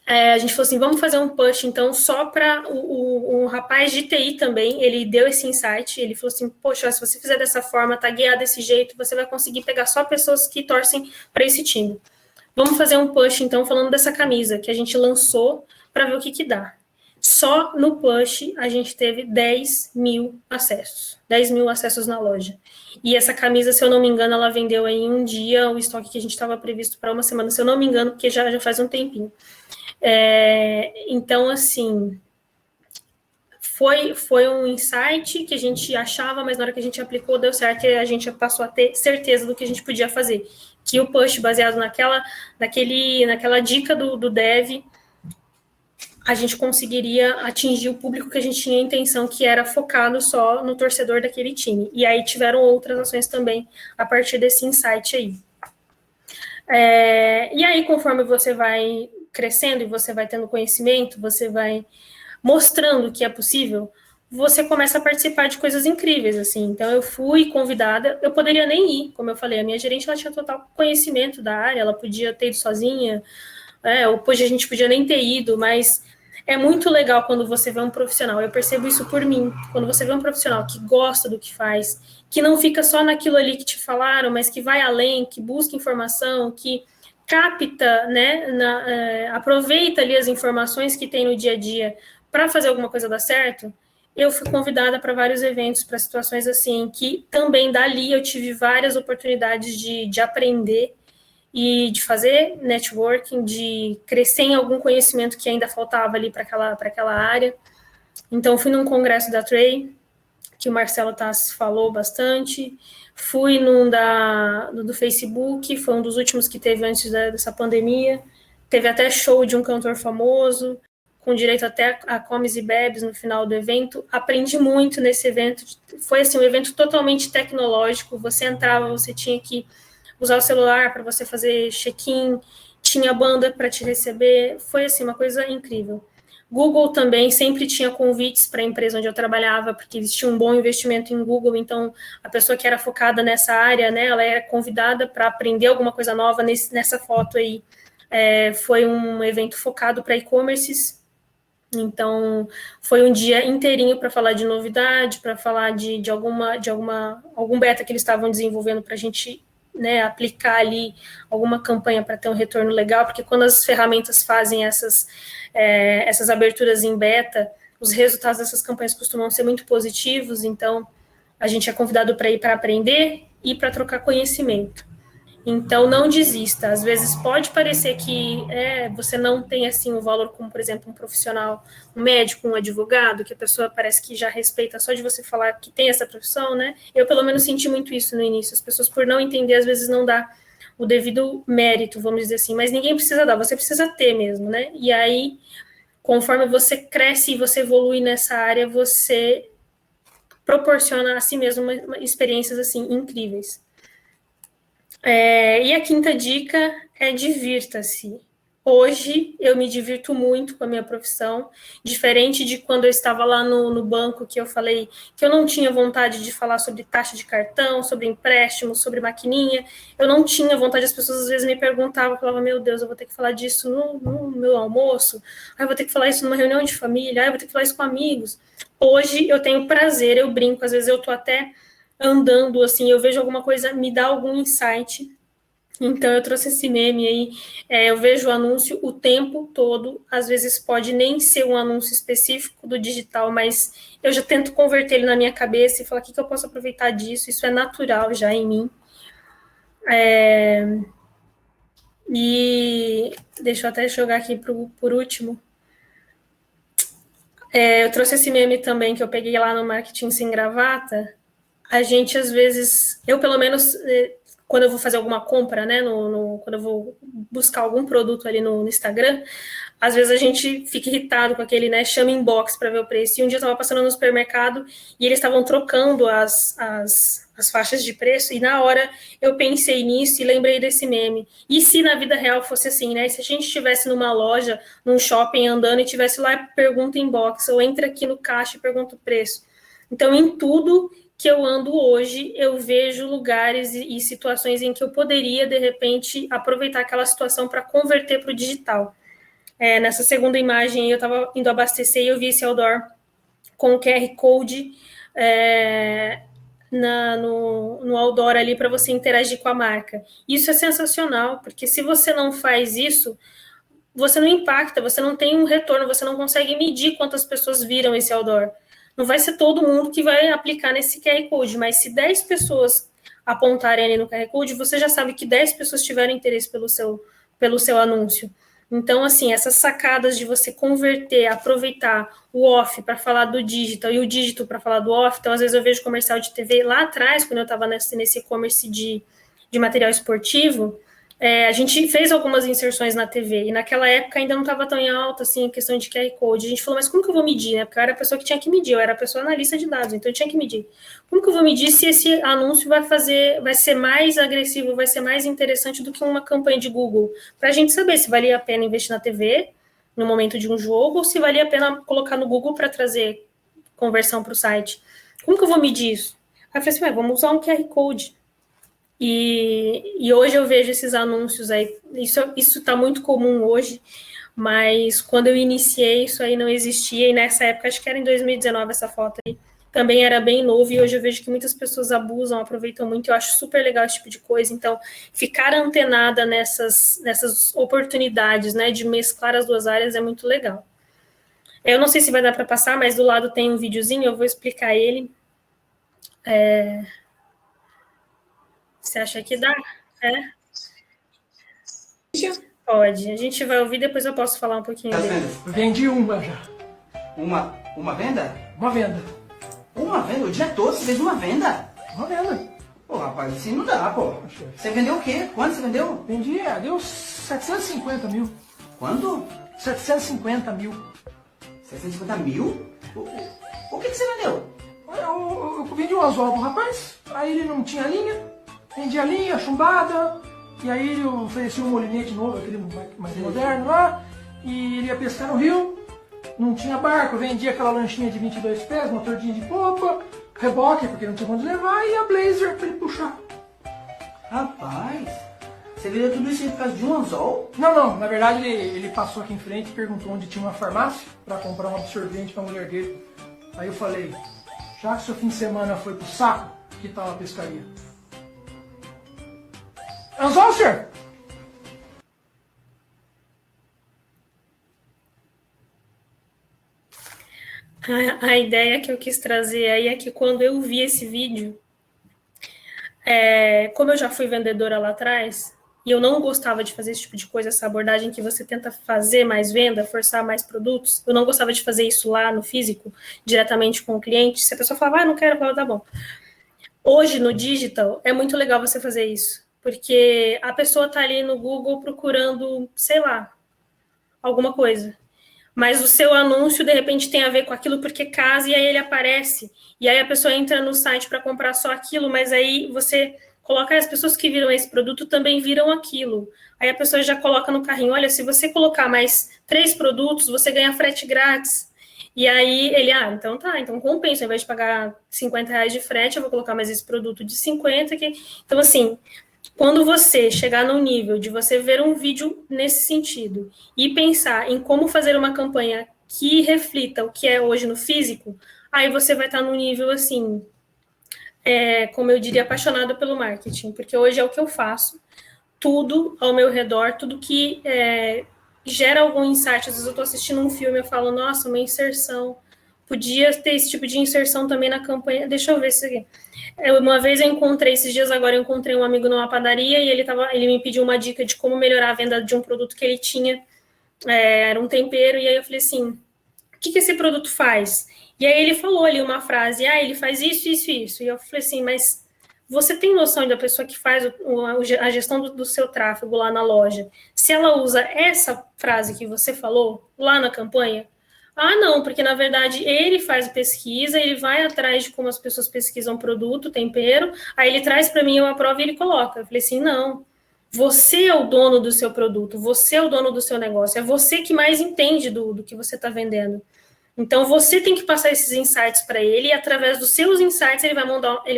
Speaker 2: A gente falou assim, vamos fazer um push, então, só para um rapaz de TI também, ele deu esse insight, ele falou assim, poxa, se você fizer dessa forma, tá guiado desse jeito, você vai conseguir pegar só pessoas que torcem para esse time. Vamos fazer um push, então, falando dessa camisa, que a gente lançou para ver o que dá. Só no push, a gente teve 10 mil acessos. 10 mil acessos na loja. E essa camisa, se eu não me engano, ela vendeu aí em um dia o estoque que a gente estava previsto para uma semana, se eu não me engano, porque já faz um tempinho. Então, assim, foi um insight que a gente achava, mas na hora que a gente aplicou, deu certo e a gente passou a ter certeza do que a gente podia fazer. Que o push, baseado naquela dica do dev, a gente conseguiria atingir o público que a gente tinha a intenção, que era focado só no torcedor daquele time. E aí tiveram outras ações também a partir desse insight aí. E aí, conforme você vai crescendo e você vai tendo conhecimento, você vai mostrando que é possível, você começa a participar de coisas incríveis, assim. Então, eu fui convidada, eu poderia nem ir, como eu falei, a minha gerente, ela tinha total conhecimento da área, ela podia ter ido sozinha, ou a gente podia nem ter ido, mas é muito legal quando você vê um profissional, eu percebo isso por mim, quando você vê um profissional que gosta do que faz, que não fica só naquilo ali que te falaram, mas que vai além, que busca informação, que capta, né, aproveita ali as informações que tem no dia a dia para fazer alguma coisa dar certo. Eu fui convidada para vários eventos, para situações assim, que também dali eu tive várias oportunidades de aprender e de fazer networking, de crescer em algum conhecimento que ainda faltava ali para aquela área. Então, fui num congresso da Tray, que o Marcelo Tassi falou bastante, fui num do Facebook, foi um dos últimos que teve antes dessa pandemia, teve até show de um cantor famoso, com direito até a comes e bebes no final do evento, aprendi muito nesse evento, foi assim, um evento totalmente tecnológico, você entrava, você tinha que usar o celular para você fazer check-in, tinha banda para te receber, foi assim, uma coisa incrível. Google também sempre tinha convites para a empresa onde eu trabalhava, porque eles tinham um bom investimento em Google, então a pessoa que era focada nessa área, né, ela era convidada para aprender alguma coisa nova. Nessa foto aí, foi um evento focado para e-commerces, então foi um dia inteirinho para falar de novidade, para falar de algum beta que eles estavam desenvolvendo para a gente, né, aplicar ali alguma campanha para ter um retorno legal, porque quando as ferramentas fazem essas aberturas em beta, os resultados dessas campanhas costumam ser muito positivos, então a gente é convidado para ir para aprender e para trocar conhecimento. Então, não desista. Às vezes pode parecer que você não tem assim o valor como, por exemplo, um profissional, um médico, um advogado, que a pessoa parece que já respeita só de você falar que tem essa profissão, né? Eu, pelo menos, senti muito isso no início. As pessoas, por não entender, às vezes não dá o devido mérito, vamos dizer assim. Mas ninguém precisa dar, você precisa ter mesmo, né? E aí, conforme você cresce e você evolui nessa área, você proporciona a si mesmo experiências, assim, incríveis. E a quinta dica é divirta-se. Hoje eu me divirto muito com a minha profissão, diferente de quando eu estava lá no banco, que eu falei que eu não tinha vontade de falar sobre taxa de cartão, sobre empréstimo, sobre maquininha. Eu não tinha vontade, as pessoas às vezes me perguntavam, falavam, meu Deus, eu vou ter que falar disso no meu almoço, eu vou ter que falar isso numa reunião de família, eu vou ter que falar isso com amigos. Hoje eu tenho prazer, eu brinco, às vezes eu tô até andando, assim, eu vejo alguma coisa, me dá algum insight. Então, eu trouxe esse meme aí, eu vejo o anúncio o tempo todo, às vezes pode nem ser um anúncio específico do digital, mas eu já tento converter ele na minha cabeça e falar o que eu posso aproveitar disso, isso é natural já em mim. E deixa eu até jogar aqui por último. Eu trouxe esse meme também que eu peguei lá no Marketing Sem Gravata. A gente, às vezes, eu pelo menos, quando eu vou fazer alguma compra, né, quando eu vou buscar algum produto ali no Instagram, às vezes a gente fica irritado com aquele, né, chama inbox para ver o preço. E um dia eu estava passando no supermercado e eles estavam trocando as faixas de preço, e na hora eu pensei nisso e lembrei desse meme. E se na vida real fosse assim, né? Se a gente estivesse numa loja, num shopping andando e tivesse lá, pergunta inbox, ou entra aqui no caixa e pergunta o preço. Então, em tudo que eu ando hoje, eu vejo lugares e situações em que eu poderia, de repente, aproveitar aquela situação para converter para o digital. Nessa segunda imagem, eu estava indo abastecer e eu vi esse outdoor com o QR Code no outdoor ali para você interagir com a marca. Isso é sensacional, porque se você não faz isso, você não impacta, você não tem um retorno, você não consegue medir quantas pessoas viram esse outdoor. Não vai ser todo mundo que vai aplicar nesse QR Code, mas se 10 pessoas apontarem ali no QR Code, você já sabe que 10 pessoas tiveram interesse pelo seu anúncio. Então, assim, essas sacadas de você converter, aproveitar o off para falar do digital e o digital para falar do off. Então, às vezes eu vejo comercial de TV lá atrás, quando eu estava nesse e-commerce de material esportivo, a gente fez algumas inserções na TV, e naquela época ainda não estava tão em alta, assim, a questão de QR Code. A gente falou, mas como que eu vou medir, né? Porque eu era a pessoa que tinha que medir, eu era a pessoa analista de dados, então eu tinha que medir. Como que eu vou medir se esse anúncio vai ser mais agressivo, vai ser mais interessante do que uma campanha de Google? Para a gente saber se valia a pena investir na TV, no momento de um jogo, ou se valia a pena colocar no Google para trazer conversão para o site. Como que eu vou medir isso? Aí eu falei assim, vamos usar um QR Code. E hoje eu vejo esses anúncios aí, isso está muito comum hoje, mas quando eu iniciei isso aí não existia, e nessa época, acho que era em 2019 essa foto aí, também era bem novo, e hoje eu vejo que muitas pessoas abusam, aproveitam muito, eu acho super legal esse tipo de coisa, então ficar antenada nessas oportunidades, né, de mesclar as duas áreas é muito legal. Eu não sei se vai dar para passar, mas do lado tem um videozinho, eu vou explicar ele. Você acha que dá? Pode. A gente vai ouvir, depois eu posso falar um pouquinho dele.
Speaker 3: Vendi uma já.
Speaker 4: Uma venda?
Speaker 3: Uma venda.
Speaker 4: Uma venda? O dia todo você fez uma venda?
Speaker 3: Uma venda.
Speaker 4: Pô, rapaz, assim não dá, pô. Você vendeu o quê? Quanto você vendeu?
Speaker 3: Vendi, deu 750 mil.
Speaker 4: Quanto?
Speaker 3: 750 mil.
Speaker 4: 750 mil? O que você vendeu?
Speaker 3: Eu vendi um anzol pro rapaz, aí ele não tinha linha, vendi a linha, chumbada, e aí eu ofereci um molinete novo, aquele mais moderno lá, e ele ia pescar no rio, não tinha barco, eu vendi aquela lanchinha de 22 pés, motordinha de popa, reboque, porque não tinha onde levar, e a blazer pra ele puxar.
Speaker 4: Rapaz, você vendeu tudo isso aí por causa de um anzol?
Speaker 3: Não, na verdade ele passou aqui em frente e perguntou onde tinha uma farmácia para comprar um absorvente para a mulher dele. Aí eu falei, já que seu fim de semana foi pro saco, que tal a pescaria? Anzol, senhor?
Speaker 2: A ideia que eu quis trazer aí é que quando eu vi esse vídeo, como eu já fui vendedora lá atrás, e eu não gostava de fazer esse tipo de coisa, essa abordagem que você tenta fazer mais venda, forçar mais produtos, eu não gostava de fazer isso lá no físico, diretamente com o cliente. Se a pessoa falava, não quero, eu falava, tá bom. Hoje, no digital, é muito legal você fazer isso, porque a pessoa está ali no Google procurando, sei lá, alguma coisa. Mas o seu anúncio, de repente, tem a ver com aquilo porque casa e aí ele aparece. E aí a pessoa entra no site para comprar só aquilo, mas aí você coloca as pessoas que viram esse produto também viram aquilo. Aí a pessoa já coloca no carrinho, olha, se você colocar mais 3 produtos, você ganha frete grátis. E aí ele, então tá, então compensa, ao invés de pagar R$50 de frete, eu vou colocar mais esse produto de 50 aqui. Então, assim, quando você chegar no nível de você ver um vídeo nesse sentido e pensar em como fazer uma campanha que reflita o que é hoje no físico, aí você vai estar no nível, assim, como eu diria, apaixonado pelo marketing, porque hoje é o que eu faço, tudo ao meu redor, tudo que gera algum insight. Às vezes eu estou assistindo um filme e eu falo, nossa, uma inserção, podia ter esse tipo de inserção também na campanha. Deixa eu ver isso aqui. Uma vez eu encontrei, esses dias agora, eu encontrei um amigo numa padaria e ele me pediu uma dica de como melhorar a venda de um produto que ele tinha, era um tempero, e aí eu falei assim, o que esse produto faz? E aí ele falou ali uma frase, ele faz isso, isso, isso. E eu falei assim, mas você tem noção da pessoa que faz a gestão do seu tráfego lá na loja, se ela usa essa frase que você falou lá na campanha? Não, porque na verdade ele faz pesquisa, ele vai atrás de como as pessoas pesquisam produto, tempero, aí ele traz para mim, eu aprovo e ele coloca. Eu falei assim, não, você é o dono do seu produto, você é o dono do seu negócio, é você que mais entende do que você está vendendo. Então, você tem que passar esses insights para ele, e através dos seus insights, ele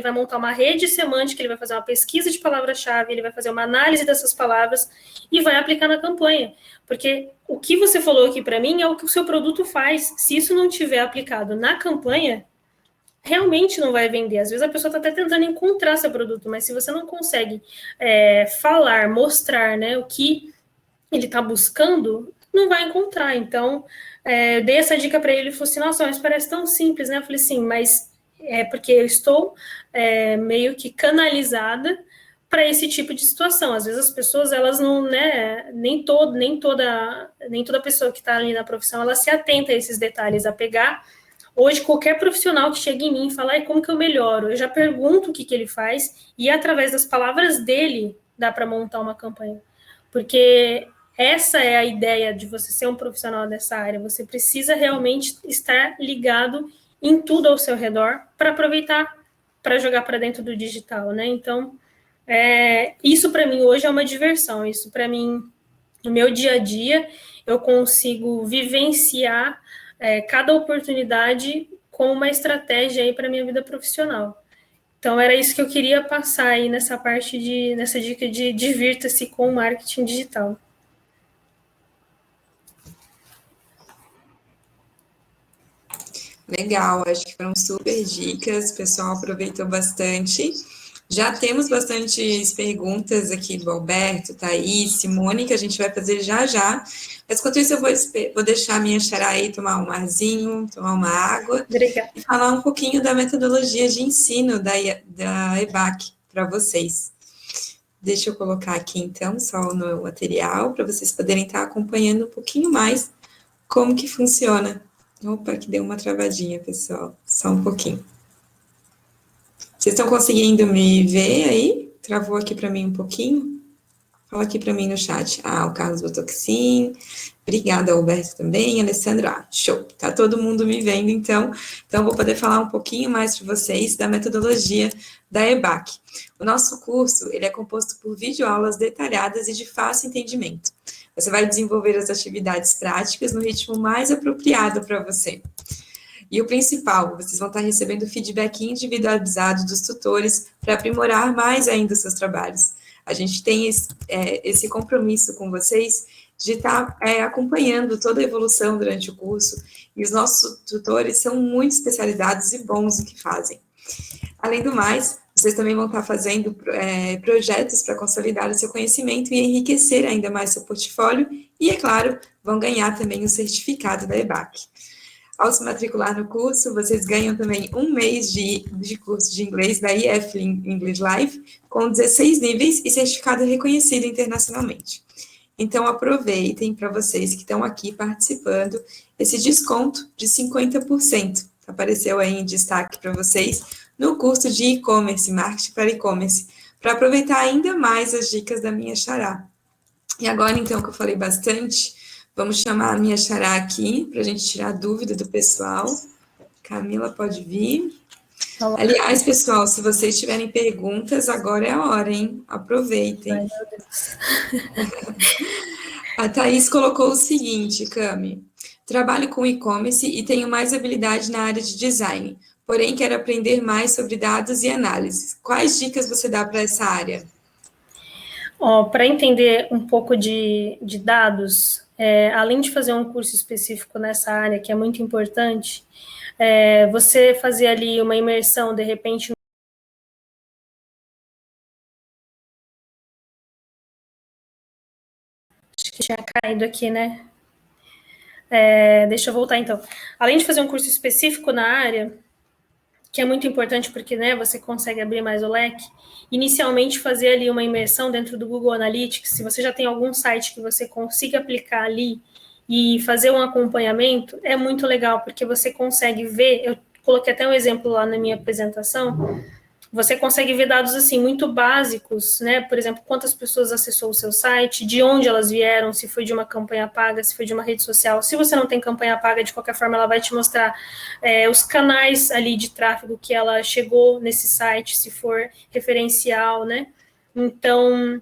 Speaker 2: vai montar uma rede semântica, ele vai fazer uma pesquisa de palavra-chave, ele vai fazer uma análise dessas palavras e vai aplicar na campanha. Porque o que você falou aqui para mim é o que o seu produto faz. Se isso não tiver aplicado na campanha, realmente não vai vender. Às vezes a pessoa está até tentando encontrar seu produto, mas se você não consegue falar, mostrar, né, o que ele está buscando, não vai encontrar. Então, eu dei essa dica para ele, ele falou assim, nossa, mas parece tão simples, né? Eu falei assim, mas é porque eu estou meio que canalizada para esse tipo de situação. Às vezes as pessoas, elas não, né, nem toda pessoa que está ali na profissão, ela se atenta a esses detalhes, a pegar. Hoje, qualquer profissional que chega em mim e fala, como que eu melhoro? Eu já pergunto o que ele faz e através das palavras dele dá para montar uma campanha. Porque essa é a ideia de você ser um profissional dessa área. Você precisa realmente estar ligado em tudo ao seu redor para aproveitar, para jogar para dentro do digital, né? Então, isso para mim hoje é uma diversão. Isso para mim, no meu dia a dia, eu consigo vivenciar cada oportunidade com uma estratégia aí para minha vida profissional. Então, era isso que eu queria passar aí nessa dica de divirta-se com o marketing digital.
Speaker 1: Legal, acho que foram super dicas, o pessoal aproveitou bastante. Já temos bastantes perguntas aqui do Alberto, Thaís, Simone, que a gente vai fazer já já. Mas enquanto isso, eu vou deixar a minha xará aí tomar um arzinho, tomar uma água.
Speaker 2: Obrigada.
Speaker 1: E falar um pouquinho da metodologia de ensino da EBAC para vocês. Deixa eu colocar aqui, então, só no material, para vocês poderem estar acompanhando um pouquinho mais como que funciona. Opa, que deu uma travadinha, pessoal. Só um pouquinho. Vocês estão conseguindo me ver aí? Travou aqui para mim um pouquinho? Fala aqui para mim no chat. O Carlos botou que sim. Obrigada, Alberto, também. Alessandra, show. Tá todo mundo me vendo, então. Então, vou poder falar um pouquinho mais para vocês da metodologia da EBAC. O nosso curso, ele é composto por videoaulas detalhadas e de fácil entendimento. Você vai desenvolver as atividades práticas no ritmo mais apropriado para você. E o principal, vocês vão estar recebendo feedback individualizado dos tutores para aprimorar mais ainda os seus trabalhos. A gente tem esse compromisso com vocês de estar acompanhando toda a evolução durante o curso, e os nossos tutores são muito especializados e bons no que fazem. Além do mais, vocês também vão estar fazendo projetos para consolidar o seu conhecimento e enriquecer ainda mais seu portfólio, e, é claro, vão ganhar também o certificado da EBAC. Ao se matricular no curso, vocês ganham também um mês de curso de inglês da IF English Live, com 16 níveis e certificado reconhecido internacionalmente. Então, aproveitem para vocês que estão aqui participando, esse desconto de 50%. Apareceu aí em destaque para vocês no curso de e-commerce, marketing para e-commerce, para aproveitar ainda mais as dicas da minha xará. E agora, então, que eu falei bastante, vamos chamar a minha xará aqui, para a gente tirar a dúvida do pessoal. Camila, pode vir. Olá. Aliás, pessoal, se vocês tiverem perguntas, agora é a hora, hein? Aproveitem. Ai, meu Deus. A Thaís colocou o seguinte, Cami. Trabalho com e-commerce e tenho mais habilidade na área de design, porém quero aprender mais sobre dados e análises. Quais dicas você dá para essa área?
Speaker 2: Para entender um pouco de dados, além de fazer um curso específico nessa área, que é muito importante, você fazer ali uma imersão, de repente, acho que tinha caído aqui, né? Deixa eu voltar, então. Além de fazer um curso específico na área, que é muito importante porque, né, você consegue abrir mais o leque, inicialmente fazer ali uma imersão dentro do Google Analytics, se você já tem algum site que você consiga aplicar ali e fazer um acompanhamento, é muito legal, porque você consegue ver, eu coloquei até um exemplo lá na minha apresentação, você consegue ver dados assim muito básicos, né? Por exemplo, quantas pessoas acessou o seu site, de onde elas vieram, se foi de uma campanha paga, se foi de uma rede social. Se você não tem campanha paga, de qualquer forma, ela vai te mostrar os canais ali de tráfego que ela chegou nesse site, se for referencial, né? Então,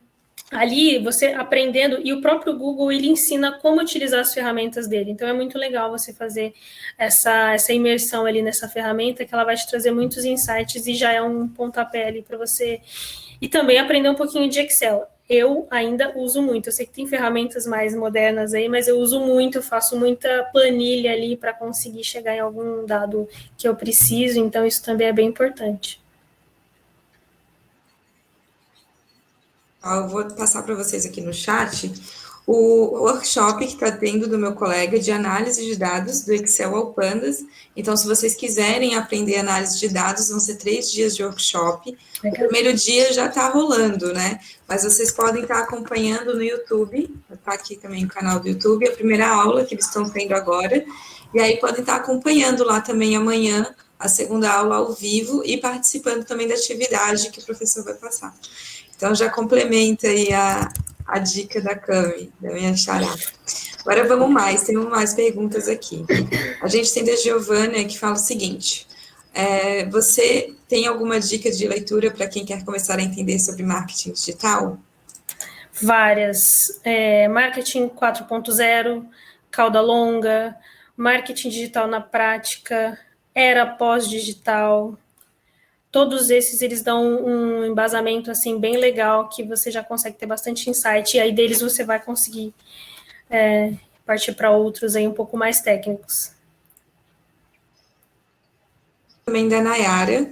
Speaker 2: ali você aprendendo, e o próprio Google, ele ensina como utilizar as ferramentas dele. Então, é muito legal você fazer essa imersão ali nessa ferramenta, que ela vai te trazer muitos insights e já é um pontapé ali para você. E também aprender um pouquinho de Excel. Eu ainda uso muito. Eu sei que tem ferramentas mais modernas aí, mas eu uso muito, eu faço muita planilha ali para conseguir chegar em algum dado que eu preciso, então isso também é bem importante.
Speaker 1: Eu vou passar para vocês aqui no chat o workshop que está tendo do meu colega de análise de dados do Excel ao Pandas. Então, se vocês quiserem aprender análise de dados, vão ser 3 dias de workshop. O primeiro dia já está rolando, né? Mas vocês podem estar acompanhando no YouTube, está aqui também o canal do YouTube, a primeira aula que eles estão tendo agora. E aí podem estar acompanhando lá também amanhã a segunda aula ao vivo e participando também da atividade que o professor vai passar. Então, já complementa aí a dica da Cami, da minha xará. Agora, vamos mais, temos mais perguntas aqui. A gente tem da Giovânia, que fala o seguinte, você tem alguma dica de leitura para quem quer começar a entender sobre marketing digital?
Speaker 2: Várias. Marketing 4.0, cauda longa, marketing digital na prática, era pós-digital. Todos esses, eles dão um embasamento, assim, bem legal, que você já consegue ter bastante insight, e aí deles você vai conseguir partir para outros aí um pouco mais técnicos.
Speaker 1: Também da Nayara,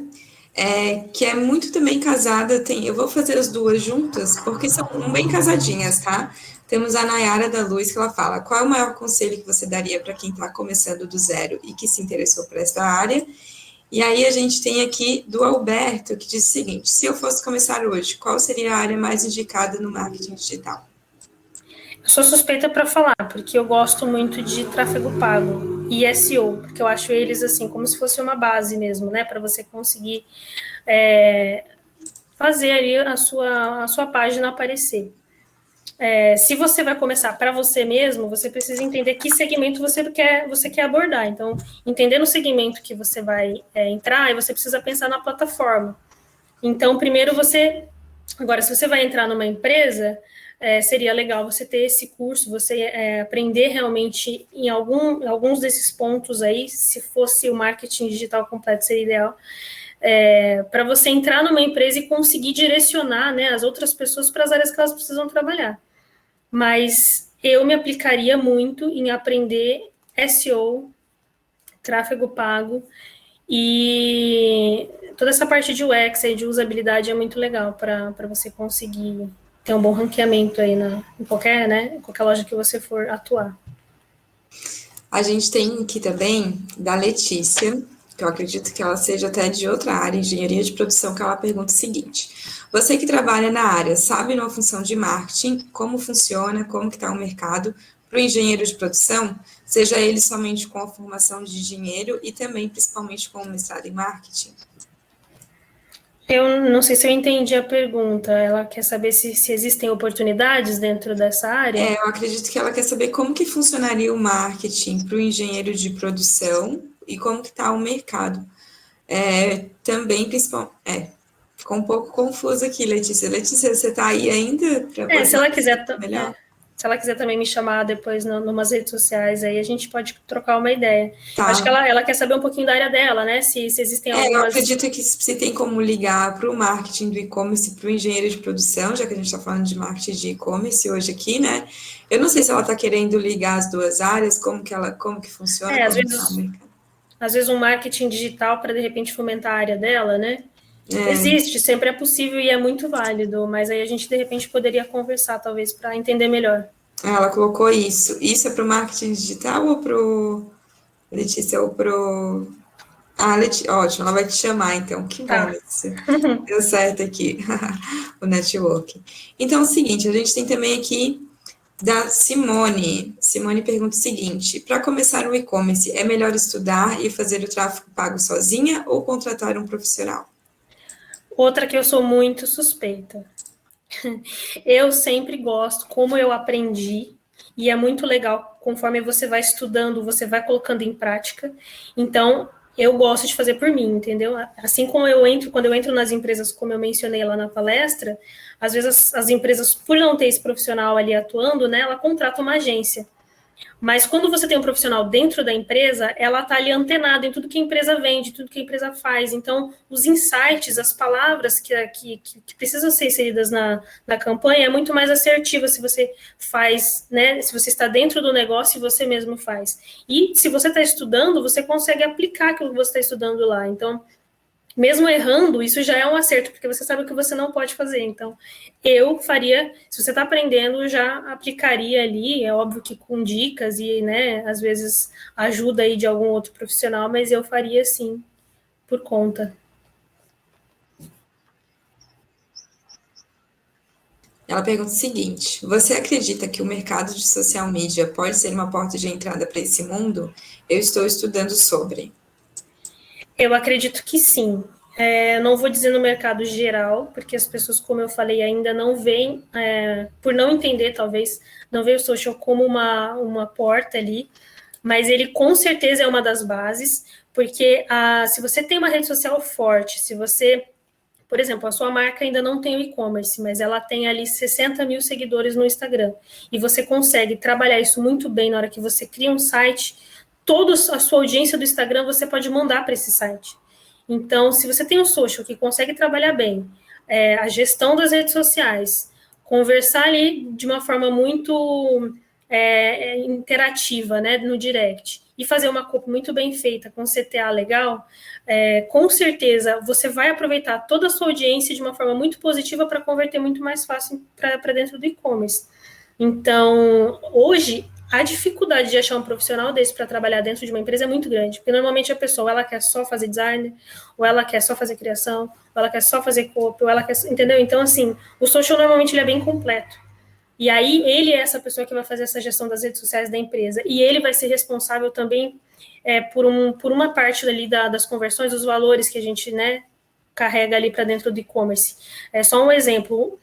Speaker 1: que é muito também casada, eu vou fazer as duas juntas, porque são bem casadinhas, tá? Temos a Nayara da Luz, que ela fala, qual é o maior conselho que você daria para quem está começando do zero e que se interessou por essa área? E aí a gente tem aqui do Alberto, que diz o seguinte, se eu fosse começar hoje, qual seria a área mais indicada no marketing digital?
Speaker 2: Eu sou suspeita para falar, porque eu gosto muito de tráfego pago e SEO, porque eu acho eles, assim, como se fosse uma base mesmo, né, para você conseguir fazer ali a sua página aparecer. Se você vai começar para você mesmo, você precisa entender que segmento você quer abordar. Então, entendendo o segmento que você vai entrar, você precisa pensar na plataforma. Então, primeiro agora, se você vai entrar numa empresa, seria legal você ter esse curso, você aprender realmente em alguns desses pontos aí, se fosse o marketing digital completo, seria ideal, para você entrar numa empresa e conseguir direcionar, né, as outras pessoas para as áreas que elas precisam trabalhar. Mas eu me aplicaria muito em aprender SEO, tráfego pago, e toda essa parte de UX e de usabilidade é muito legal para você conseguir ter um bom ranqueamento aí em qualquer loja que você for atuar.
Speaker 1: A gente tem aqui também da Letícia, que eu acredito que ela seja até de outra área, engenharia de produção, que ela pergunta o seguinte, você que trabalha na área, sabe numa função de marketing, como funciona, como que está o mercado para o engenheiro de produção, seja ele somente com a formação de engenheiro e também principalmente com o mestrado em marketing?
Speaker 2: Eu não sei se eu entendi a pergunta. Ela quer saber se existem oportunidades dentro dessa área?
Speaker 1: Eu acredito que ela quer saber como que funcionaria o marketing para o engenheiro de produção e como que está o mercado. Também, principalmente, ficou um pouco confuso aqui, Letícia. Letícia, você está aí ainda?
Speaker 2: Se ela quiser melhor. Se ela quiser também me chamar depois numas redes sociais, aí a gente pode trocar uma ideia. Tá. Acho que ela quer saber um pouquinho da área dela, né? Se existem algumas...
Speaker 1: Eu acredito que se tem como ligar para o marketing do e-commerce, para o engenheiro de produção, já que a gente está falando de marketing de e-commerce hoje aqui, né? Eu não sei se ela está querendo ligar as duas áreas, como que funciona.
Speaker 2: Às vezes um marketing digital para, de repente, fomentar a área dela, né? Existe, sempre é possível e é muito válido, mas aí a gente, de repente, poderia conversar, talvez, para entender melhor.
Speaker 1: Ela colocou isso. Isso é para o marketing digital ou para o... Letícia, ou para o... Letícia, ótimo, ela vai te chamar, então. Que bom, Letícia. Deu certo aqui, o network. Então, é o seguinte, a gente tem também aqui da Simone. Simone pergunta o seguinte, para começar um e-commerce, é melhor estudar e fazer o tráfego pago sozinha ou contratar um profissional?
Speaker 2: Outra que eu sou muito suspeita. Eu sempre gosto, como eu aprendi, e é muito legal, conforme você vai estudando, você vai colocando em prática. Então, eu gosto de fazer por mim, entendeu? Assim como quando eu entro nas empresas, como eu mencionei lá na palestra, às vezes as empresas, por não ter esse profissional ali atuando, né, ela contrata uma agência. Mas quando você tem um profissional dentro da empresa, ela está ali antenada em tudo que a empresa vende, tudo que a empresa faz. Então, os insights, as palavras que precisam ser inseridas na campanha é muito mais assertiva se você faz, né? Se você está dentro do negócio e você mesmo faz. E se você está estudando, você consegue aplicar aquilo que você está estudando lá. Então, mesmo errando, isso já é um acerto, porque você sabe o que você não pode fazer. Então, eu faria, se você está aprendendo, eu já aplicaria ali, é óbvio que com dicas e, né, às vezes ajuda aí de algum outro profissional, mas eu faria sim, por conta.
Speaker 1: Ela pergunta o seguinte: você acredita que o mercado de social media pode ser uma porta de entrada para esse mundo? Eu estou estudando sobre.
Speaker 2: Eu acredito que sim. Não vou dizer no mercado geral, porque as pessoas, como eu falei, ainda não veem, por não entender, talvez, não veem o social como uma porta ali, mas ele com certeza é uma das bases, porque se você tem uma rede social forte, se você, por exemplo, a sua marca ainda não tem o e-commerce, mas ela tem ali 60 mil seguidores no Instagram, e você consegue trabalhar isso muito bem na hora que você cria um site, toda a sua audiência do Instagram você pode mandar para esse site. Então, se você tem um social que consegue trabalhar bem, a gestão das redes sociais, conversar ali de uma forma muito interativa, né, no direct, e fazer uma copy muito bem feita, com CTA legal, com certeza você vai aproveitar toda a sua audiência de uma forma muito positiva para converter muito mais fácil para dentro do e-commerce. Então, hoje, a dificuldade de achar um profissional desse para trabalhar dentro de uma empresa é muito grande, porque normalmente a pessoa, ela quer só fazer design, ou ela quer só fazer criação, ou ela quer só fazer copy, ou ela quer, entendeu? Então, assim, o social normalmente ele é bem completo. E aí, ele é essa pessoa que vai fazer essa gestão das redes sociais da empresa, e ele vai ser responsável também por uma parte ali das conversões, dos valores que a gente, né, carrega ali para dentro do e-commerce. É só um exemplo.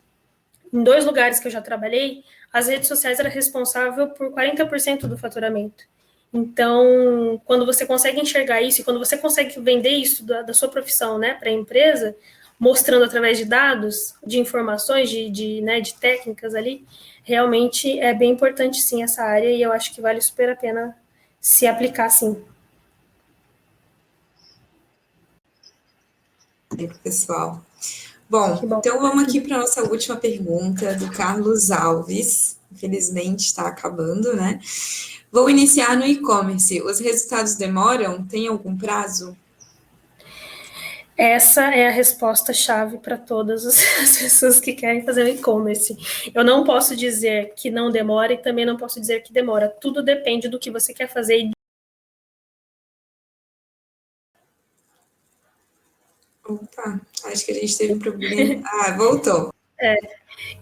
Speaker 2: Em 2 lugares que eu já trabalhei, as redes sociais eram responsáveis por 40% do faturamento. Então, quando você consegue enxergar isso, e quando você consegue vender isso da sua profissão, né, para a empresa, mostrando através de dados, de informações, de técnicas ali, realmente é bem importante sim essa área, e eu acho que vale super a pena se aplicar sim.
Speaker 1: Pessoal. Bom, então vamos aqui para a nossa última pergunta do Carlos Alves. Infelizmente está acabando, né? Vou iniciar no e-commerce. Os resultados demoram? Tem algum prazo?
Speaker 2: Essa é a resposta-chave para todas as pessoas que querem fazer o e-commerce. Eu não posso dizer que não demora e também não posso dizer que demora. Tudo depende do que você quer fazer.
Speaker 1: Opa, acho que a gente teve um problema. Voltou.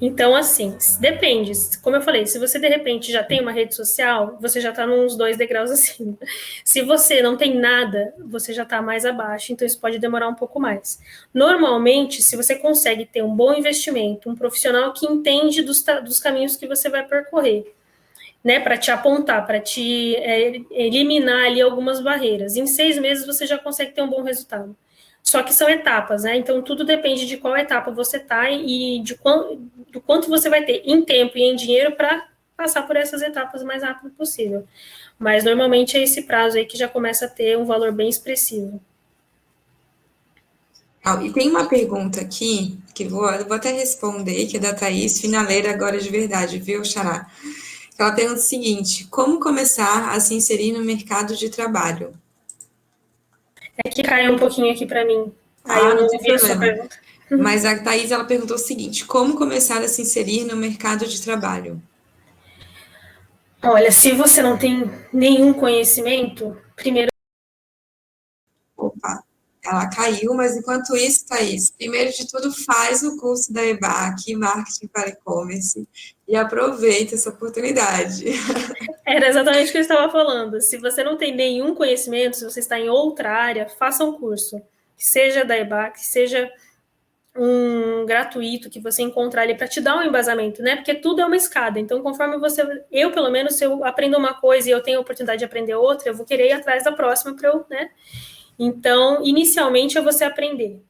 Speaker 2: Então, assim, depende. Como eu falei, se você de repente já tem uma rede social, você já está uns 2 degraus acima. Se você não tem nada, você já está mais abaixo, então isso pode demorar um pouco mais. Normalmente, se você consegue ter um bom investimento, um profissional que entende dos caminhos que você vai percorrer, né, para te apontar, para te eliminar ali algumas barreiras, em 6 meses você já consegue ter um bom resultado. Só que são etapas, né? Então, tudo depende de qual etapa você está e do quanto você vai ter em tempo e em dinheiro para passar por essas etapas o mais rápido possível. Mas, normalmente, é esse prazo aí que já começa a ter um valor bem expressivo.
Speaker 1: E tem uma pergunta aqui, que eu vou até responder, que é da Thaís, finaleira agora de verdade, viu, Xará? Ela pergunta o seguinte: como começar a se inserir no mercado de trabalho?
Speaker 2: É que caiu um pouquinho aqui para mim. Aí eu não ouvi a sua pergunta.
Speaker 1: Mas a Thaís, ela perguntou o seguinte: como começar a se inserir no mercado de trabalho?
Speaker 2: Olha, se você não tem nenhum conhecimento, primeiro...
Speaker 1: Opa, ela caiu, mas enquanto isso, Thaís, primeiro de tudo, faz o curso da EBAC, Marketing para E-Commerce, e aproveita essa oportunidade.
Speaker 2: Era exatamente o que eu estava falando. Se você não tem nenhum conhecimento, se você está em outra área, faça um curso. Seja da EBAC, seja um gratuito que você encontrar ali para te dar um embasamento, né? Porque tudo é uma escada. Então, conforme eu pelo menos, se eu aprendo uma coisa e eu tenho a oportunidade de aprender outra, eu vou querer ir atrás da próxima para eu, né? Então, inicialmente é você aprender.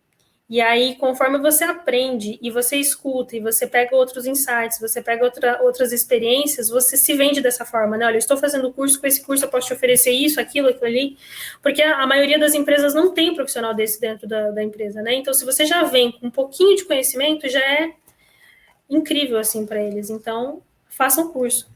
Speaker 2: E aí, conforme você aprende e você escuta e você pega outros insights, você pega outras experiências, você se vende dessa forma, né? Olha, eu estou fazendo curso, com esse curso eu posso te oferecer isso, aquilo ali, porque a maioria das empresas não tem um profissional desse dentro da empresa, né? Então, se você já vem com um pouquinho de conhecimento, já é incrível, assim, para eles. Então, façam curso.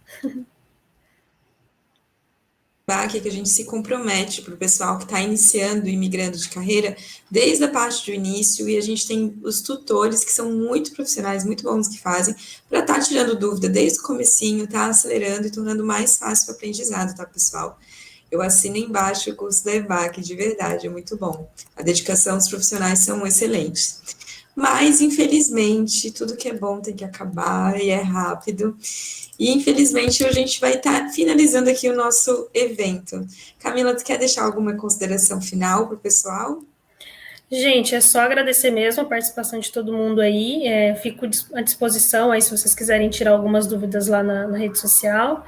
Speaker 1: Aqui que a gente se compromete para o pessoal que está iniciando e migrando de carreira desde a parte do início, e a gente tem os tutores que são muito profissionais, muito bons que fazem, para estar tirando dúvida desde o comecinho, tá acelerando e tornando mais fácil o aprendizado, tá, pessoal? Eu assino embaixo o curso da EBAC, de verdade, é muito bom. A dedicação dos profissionais são excelentes. Mas, infelizmente, tudo que é bom tem que acabar e é rápido. E, infelizmente, a gente vai estar finalizando aqui o nosso evento. Camila, tu quer deixar alguma consideração final para o pessoal?
Speaker 2: Gente, é só agradecer mesmo a participação de todo mundo aí. Fico à disposição aí se vocês quiserem tirar algumas dúvidas lá na rede social.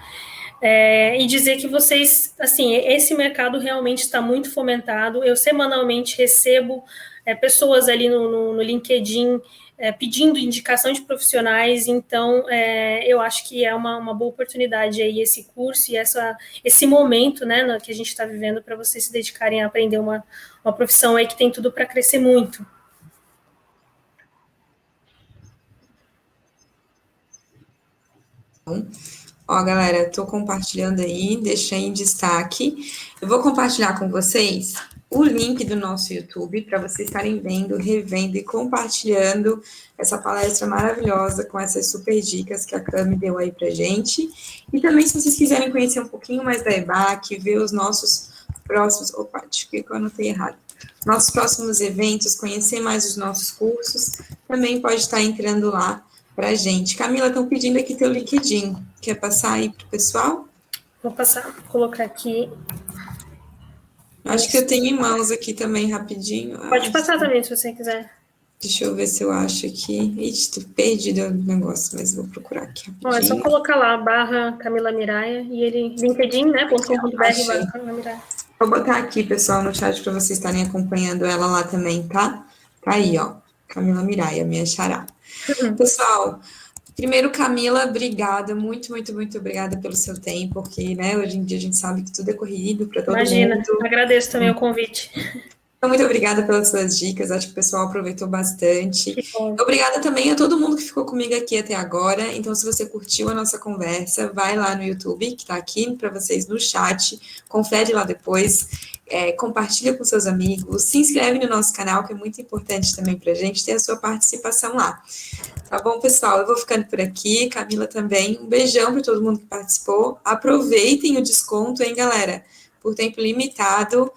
Speaker 2: E dizer que vocês, assim, esse mercado realmente está muito fomentado. Eu semanalmente recebo pessoas ali no LinkedIn pedindo indicação de profissionais, então eu acho que é uma boa oportunidade aí esse curso e esse momento, né, que a gente está vivendo para vocês se dedicarem a aprender uma profissão aí que tem tudo para crescer muito.
Speaker 1: Ó, galera, estou compartilhando aí, deixei em destaque. Eu vou compartilhar com vocês o link do nosso YouTube para vocês estarem vendo, revendo e compartilhando essa palestra maravilhosa com essas super dicas que a Cami deu aí para gente. E também, se vocês quiserem conhecer um pouquinho mais da EBAC, ver os nossos próximos... Opa, acho que eu anotei errado. Nossos próximos eventos, conhecer mais os nossos cursos, também pode estar entrando lá para a gente. Camila, estão pedindo aqui teu LinkedIn. Quer passar aí para o pessoal?
Speaker 2: Vou passar, vou colocar aqui.
Speaker 1: Acho que eu tenho em mãos aqui também, rapidinho.
Speaker 2: Pode passar também, se você quiser.
Speaker 1: Deixa eu ver se eu acho aqui. Ixi, tô perdida no negócio, mas vou procurar aqui rapidinho.
Speaker 2: É só colocar lá, /Camila Miraia, e ele, LinkedIn, né, .com.br /Camila Miraia.
Speaker 1: Vou botar aqui, pessoal, no chat para vocês estarem acompanhando ela lá também, tá? Tá aí, ó. Camila Miraia, minha xará. Pessoal, primeiro, Camila, obrigada, muito, muito, muito obrigada pelo seu tempo, porque, né, hoje em dia a gente sabe que tudo é corrido para todo mundo.
Speaker 2: Imagina, agradeço também o convite.
Speaker 1: Então, muito obrigada pelas suas dicas, acho que o pessoal aproveitou bastante. Obrigada também a todo mundo que ficou comigo aqui até agora. Então, se você curtiu a nossa conversa, vai lá no YouTube, que está aqui para vocês no chat, confere lá depois, compartilha com seus amigos, se inscreve no nosso canal, que é muito importante também para a gente ter a sua participação lá. Tá bom, pessoal? Eu vou ficando por aqui, Camila também. Um beijão para todo mundo que participou. Aproveitem o desconto, hein, galera? Por tempo limitado.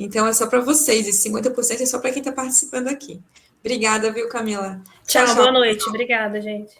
Speaker 1: Então, é só para vocês, esse 50% é só para quem está participando aqui. Obrigada, viu, Camila?
Speaker 2: Tchau, boa noite. Obrigada, gente.